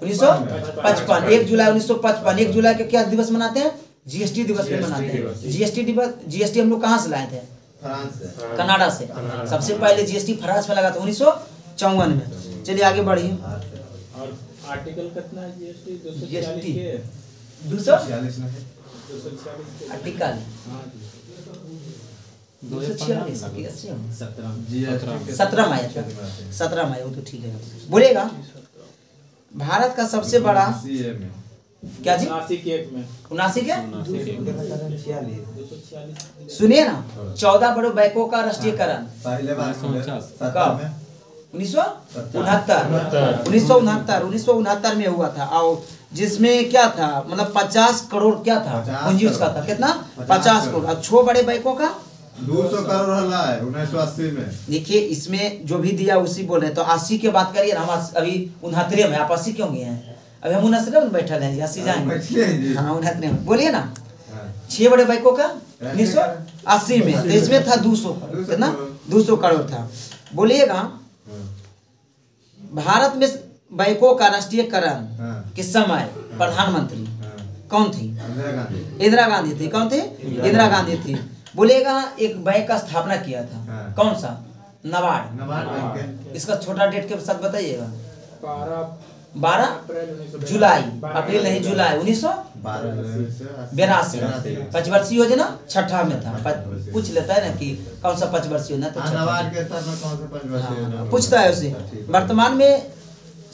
1955। 1 जुलाई 1955। 1 जुलाई का क्या दिवस मनाते हैं? GST दिवस भी मनाते हैं। GST हम लोग कहाँ से लाए थे? फ्रांस से, कनाडा से। सबसे पहले GST फ्रांस में लगा था 1954 में। चलिए आगे बढ़िए। और आर्टिकल कितना है GST? 246 आर्टिकल 246 जीएसटी 17 में आया था, 17 में आया, वो तो ठीक है। बोलिएगा भारत का सबसे बड़ा क्या जी 79 क्या सुनिए ना, 14 बड़े बैंकों का राष्ट्रीयकरण पहले बार कब 1969 में हुआ था, और जिसमें क्या था मतलब 50 करोड़ क्या था पूंजी उसका था, कितना 50 करोड़। अब 6 बड़े बैंकों का 200 करोड़ हला है 1980 में। देखिए इसमें जो भी दिया उसी बोल रहे हैं, तो 80 की बात करिए, हम अभी 69 में, आप 80 क्यों गए हैं? अभी हम 69 में बैठल हैं, 80 जाएंगे। हाँ 69 में बोलिए ना, 6 बड़े बैंकों का 1980 में, तो इसमें था 200 करोड़, कितना 200 करोड़ था। बोलिएगा भारत में बैंकों का राष्ट्रीयकरण किस समय प्रधानमंत्री कौन थी? इंदिरा गांधी थी। कौन थी? इंदिरा गांधी थी। बोलिएगा एक बैंक का स्थापना किया था, कौन सा? नबार्ड। इसका छोटा डेट के साथ बताइएगा। 12 जुलाई, अप्रैल नहीं जुलाई 1982। 5 वर्षीय योजना 6ठा में था। पूछ लेता है ना कि कौन सा 5 वर्षीय योजना, तो पूछता है उसे। वर्तमान में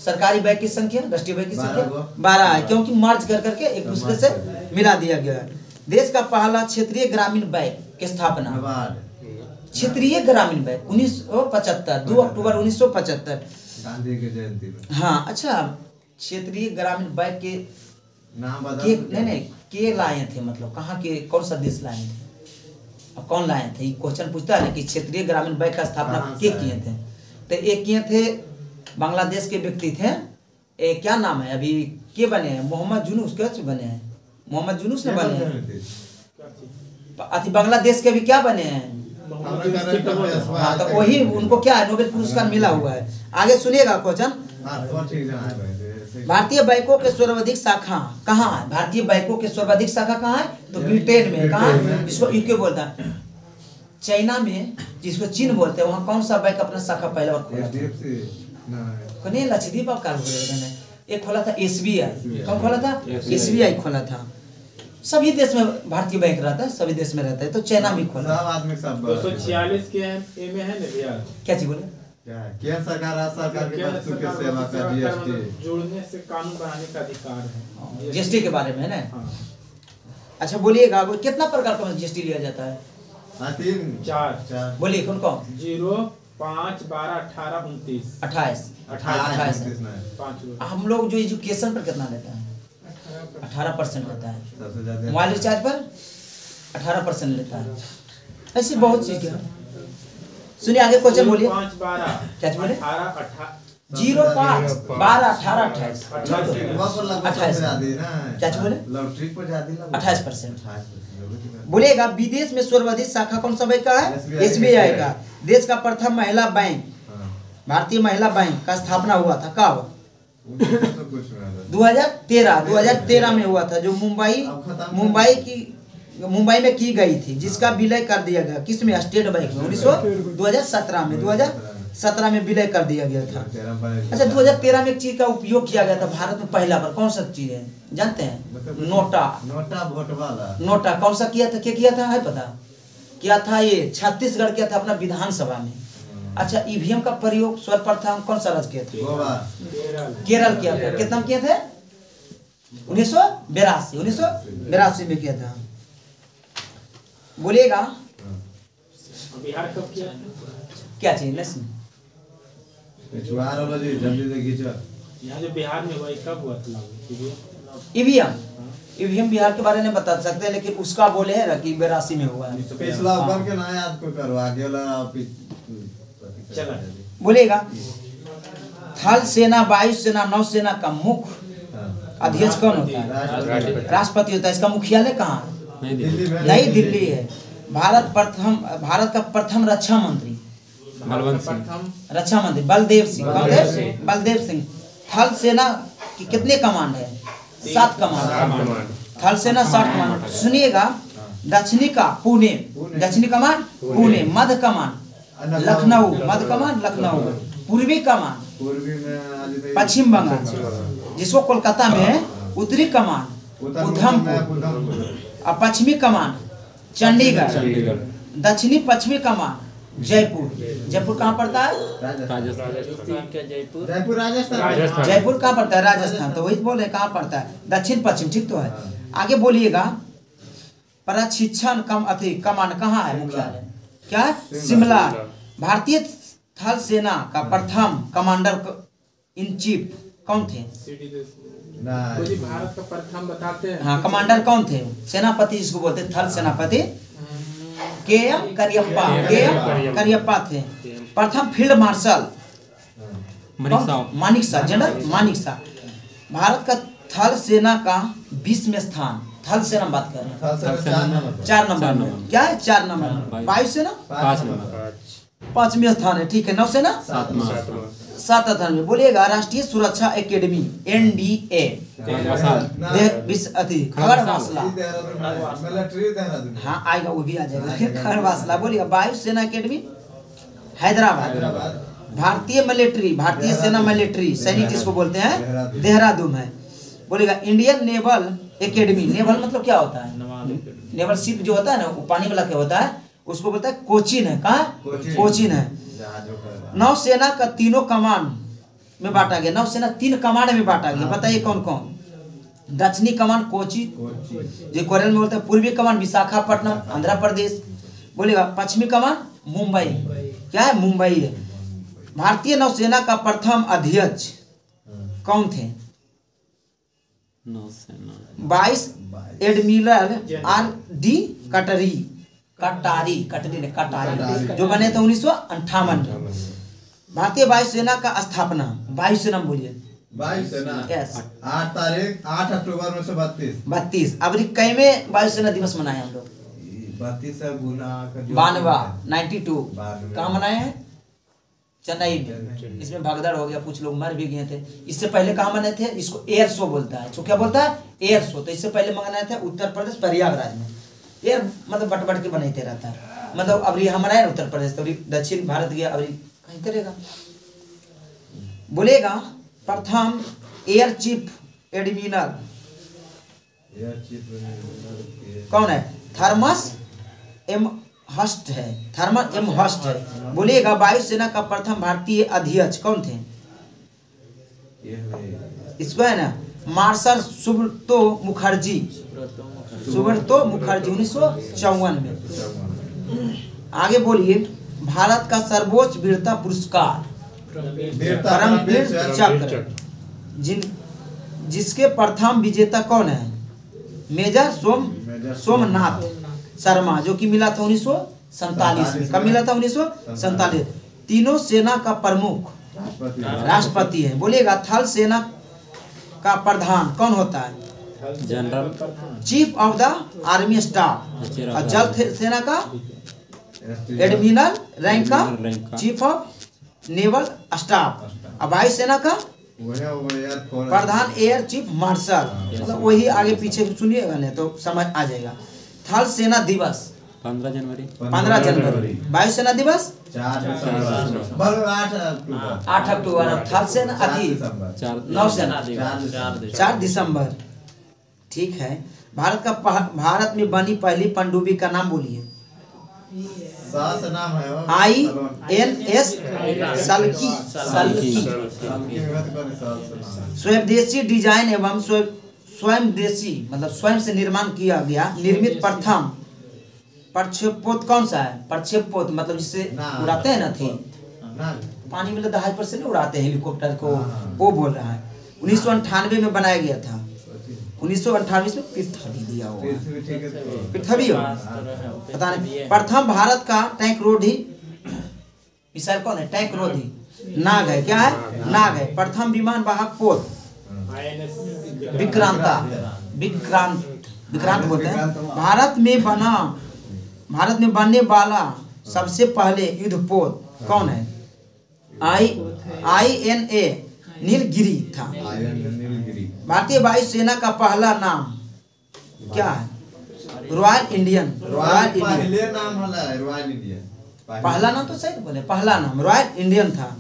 सरकारी बैंक की संख्या, राष्ट्रीय बैंक की संख्या 12 है, क्योंकि मर्ज कर करके एक दूसरे से मिला दिया गया है। देश का पहला क्षेत्रीय ग्रामीण बैंक की स्थापना, क्षेत्रीय ग्रामीण बैंक 1975, 2 अक्टूबर 1975 गांधी की जयंती में। हाँ अच्छा, क्षेत्रीय ग्रामीण बैंक के नाम बता नहीं के लाए थे, मतलब कहाँ के, कौन सा देश लाए थे और कौन लाए थे? ये क्वेश्चन पूछता है ना कि क्षेत्रीय ग्रामीण बैंक का स्थापना के किए थे। तो एक किए थे बांग्लादेश के व्यक्ति थे, एक क्या नाम है अभी के बने हैं, मोहम्मद जुनूस कैसे बने हैं? मोहम्मद जुनूस ने बने हैं। अति बांग्लादेश के भी क्या बने हैं? हाँ तो वही उनको क्या है, नोबेल पुरस्कार मिला हुआ है। आगे सुनिएगा क्वेश्चन। भारतीय बैंकों के सर्वाधिक शाखा कहाँ है? भारतीय बैंकों के सर्वाधिक शाखा कहाँ है? तो ब्रिटेन में। कहाँ? इसको यूके बोलता है। चाइना में, जिसको चीन बोलते हैं, वहाँ कौन सा बैंक अपना शाखा पहले बार खोला था? नहीं, लक्षद्वीप का एक खोला था SBI। कौन खोला था? SBI खोला था। सभी देश में भारतीय बैंक रहता है, सभी देश में रहता है, तो चाइना भी खोला। सब आदमी सब 246 के में है ना भैया, क्या चीज बोले? केंद्र सरकार राज्य सरकार के वस्तु के सेवा का जीएसटी जोड़ने से कानून बनाने का अधिकार है, जीएसटी के बारे में है ना। अच्छा बोलिएगा कितना प्रकार का जीएसटी लिया जाता है? 3 4 बोलिए कौन कौन? 0 5 12 18 29 28 हम लोग जो एजुकेशन पर कितना लेता है? 18% लेता है। मोबाइल रिचार्ज पर 18% लेता है। ऐसी बहुत चीज है। सुनिए आगे क्वेश्चन बोलिए। 5 12 क्या बोले? 0 5 12 18 28 क्या बोले? 28%। बोलिएगा विदेश में सर्वाधिक शाखा कौन सा बैंक का है? SBI का। देश का प्रथम महिला बैंक, भारतीय महिला बैंक का स्थापना हुआ था कब? 2013 में हुआ था, जो मुंबई में की गई थी, जिसका विलय कर दिया गया। किस में? स्टेट बैंक में 2017 में विलय कर दिया गया था। अच्छा 2013 में एक चीज का उपयोग किया गया था भारत में पहला बार, कौन सा चीज है जानते हैं? नोटा वोट वाला नोटा। कौन सा किया था? क्या किया था है पता? क्या था ये? छत्तीसगढ़ किया था अपना विधानसभा में। अच्छा ईवीएम का प्रयोग सर्वप्रथम कौन सा राज्य किया था? केरल किया था। कितना किया था? 1982 में किया था। बोलिएगा बिहार कब किया? क्या चीज? यहाँ जो बिहार में हुआ कब हुआ था? ईवीएम बिहार के बारे में बता सकते हैं, लेकिन उसका बोले है ना कि 82 में हुआ है। पिछला ऊपर के ना याद को करो, आगे वाला चला। बोलेगा थल सेना, वायु सेना, नौसेना का मुख्य अध्यक्ष कौन होता है? राष्ट्रपति होता है। इसका मुख्यालय कहाँ? नई दिल्ली है। भारत का प्रथम रक्षा मंत्री बलदेव सिंह। थल सेना की कितने कमांड है? 7 कमांड। थल सेना 7 कमांड। सुनिएगा दक्षिणी कमांड पुणे, मध्य कमांड लखनऊ, पूर्वी कमान पश्चिम बंगाल, जिसको कोलकाता में है। उत्तरी कमान उधमपुर और पश्चिमी कमान चंडीगढ़। दक्षिणी पश्चिमी कमान जयपुर। जयपुर कहाँ पड़ता है? जयपुर राजस्थान। जयपुर कहाँ पड़ता है? राजस्थान। तो वही बोले कहाँ पड़ता है? दक्षिण पश्चिम, ठीक तो है। आगे बोलिएगा, प्रशिक्षण कमान कहाँ है? मुख्यालय क्या है? शिमला। भारतीय थल सेना का प्रथम कमांडर इन चीफ कौन थे? भारत का प्रथम बताते हैं। हाँ, कमांडर कौन थे? सेनापति जिसको बोलते हैं, थल सेनापति के.एम. करियप्पा थे। प्रथम field marshal Manik Shah, general Manik Shah. Bharat का थल सेना का 20वें स्थान, थल सेना बात कर रहे हैं, 4 नंबर में। क्या है? 4 नंबर। वायुसेना 5 नंबर, 5वें स्थान है, ठीक है। नौसेना 7 स्थान में। बोलिएगा, राष्ट्रीय सुरक्षा एकेडमी NDA खगड़वासला। हाँ आएगा, वो भी आ जाएगा खगड़वासला। बोलिएगा, वायुसेना एकेडमी हैदराबाद। भारतीय मिलिट्री, भारतीय सेना मिलिट्री सैनिक जिसको बोलते हैं, देहरादून है। बोलेगा, इंडियन नेवल एकेडमी। नेवल मतलब क्या होता है? नेवल शिप जो होता है ना, वो पानी वाला क्या होता है, उसको बोलता है कोचिन है। कहाँ? कोचिन है। नौसेना का तीनों कमान में बांटा गया। नौसेना 3 कमान में बांटा गया। बताइए कौन कौन? दक्षिणी कमान कोची, जो कोरियन में बोलते हैं। पूर्वी कमान विशाखापट्टनम आंध्र प्रदेश। बोलेगा, पश्चिमी कमान मुंबई। क्या है? मुंबई है। भारतीय नौसेना का प्रथम अध्यक्ष कौन थे? Vice admiral R.D. कटारी, जो बने थे 1958 में। भारतीय वायुसेना का स्थापना, वायुसेना बोलिए। वायुसेना यस, 8 अक्टूबर 1932। अब कैमे वायुसेना दिवस मनाए हम लोग? 92 कहाँ मनाए हैं? चेन्नई में। इसमें भागदड़ हो गया, कुछ लोग मर भी गए थे। इससे पहले कहाँ मनाए थे? इसको एयर शो बोलता है। तो क्या बोलता है? Air show. तो इससे पहले मनाए थे उत्तर प्रदेश प्रयागराज में। एयर मतलब बट के बनाते रहता है। मतलब अब हमारा है उत्तर प्रदेश, तो दक्षिण भारत गया, अब कहीं करेगा। बोलेगा, प्रथम एयर चीफ एडमिरल कौन है? थॉमस एम हस्ट है। थॉमस एम हस्ट है। बोलिएगा, वायुसेना का प्रथम भारतीय अध्यक्ष कौन थे? इसको है ना, मार्शल सुब्रतो मुखर्जी 1954 में। आगे बोलिए, भारत का सर्वोच्च वीरता पुरस्कार परमवीर चक्र, जिसके प्रथम विजेता कौन है? मेजर सोमनाथ शर्मा, जो कि मिला था 1947 में। कब मिला था? 1947। तीनों सेना का प्रमुख राष्ट्रपति है। बोलिएगा, थल सेना का प्रधान कौन होता है? General chief of the army staff. और जल सेना का एडमिरल रैंक का चीफ ऑफ नेवल स्टाफ। और वायुसेना का प्रधान एयर चीफ मार्शल। मतलब वही आगे पीछे सुनिएगा नहीं तो समझ आ जाएगा। थल सेना दिवस 15 जनवरी। वायुसेना दिवस 8 अक्टूबर। थल सेना नौसेना 4 दिसंबर। ठीक है। भारत में बनी पहली पनडुब्बी का नाम बोलिए। नाम है INS सल्की। स्वदेशी डिजाइन एवं स्वयं देशी मतलब स्वयं से निर्माण किया गया निर्मित प्रथम प्रक्षेपोत कौन सा है? प्रक्षेपोत मतलब जिससे उड़ाते हैं ना थी पानी में जहाज पर से नहीं उड़ाते हैं हेलीकॉप्टर को, वो बोल रहा है। 1998 में बनाया गया था। 1928 में पृथ्वी दिया हुआ पृथ्वी पता नहीं। प्रथम भारत का टैंक रोधी मिसाइल कौन है? टैंक रोधी नाग है। क्या है? नाग है। प्रथम विमान वाहक पोत विक्रांत बोलते हैं। भारत में बनने वाला सबसे पहले युद्धपोत कौन है? INA नीलगिरी था। भारतीय वायुसेना का पहला नाम क्या है? Royal Indian. पहला नाम तो सही बोले, पहला नाम रॉयल इंडियन था।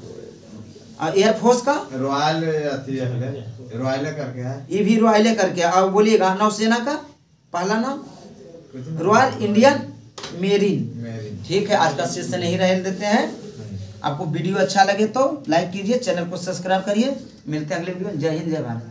और एयरफोर्स का रॉयल करके है, ये भी रॉयल करके। और बोलिएगा नौसेना का पहला नाम रॉयल इंडियन मेरिन। ठीक है, आज का सेशन यही रह देते हैं। आपको वीडियो अच्छा लगे तो लाइक कीजिए, चैनल को सब्सक्राइब करिए। मिलते हैं अगले वीडियो में। जय हिंद, जय भारत।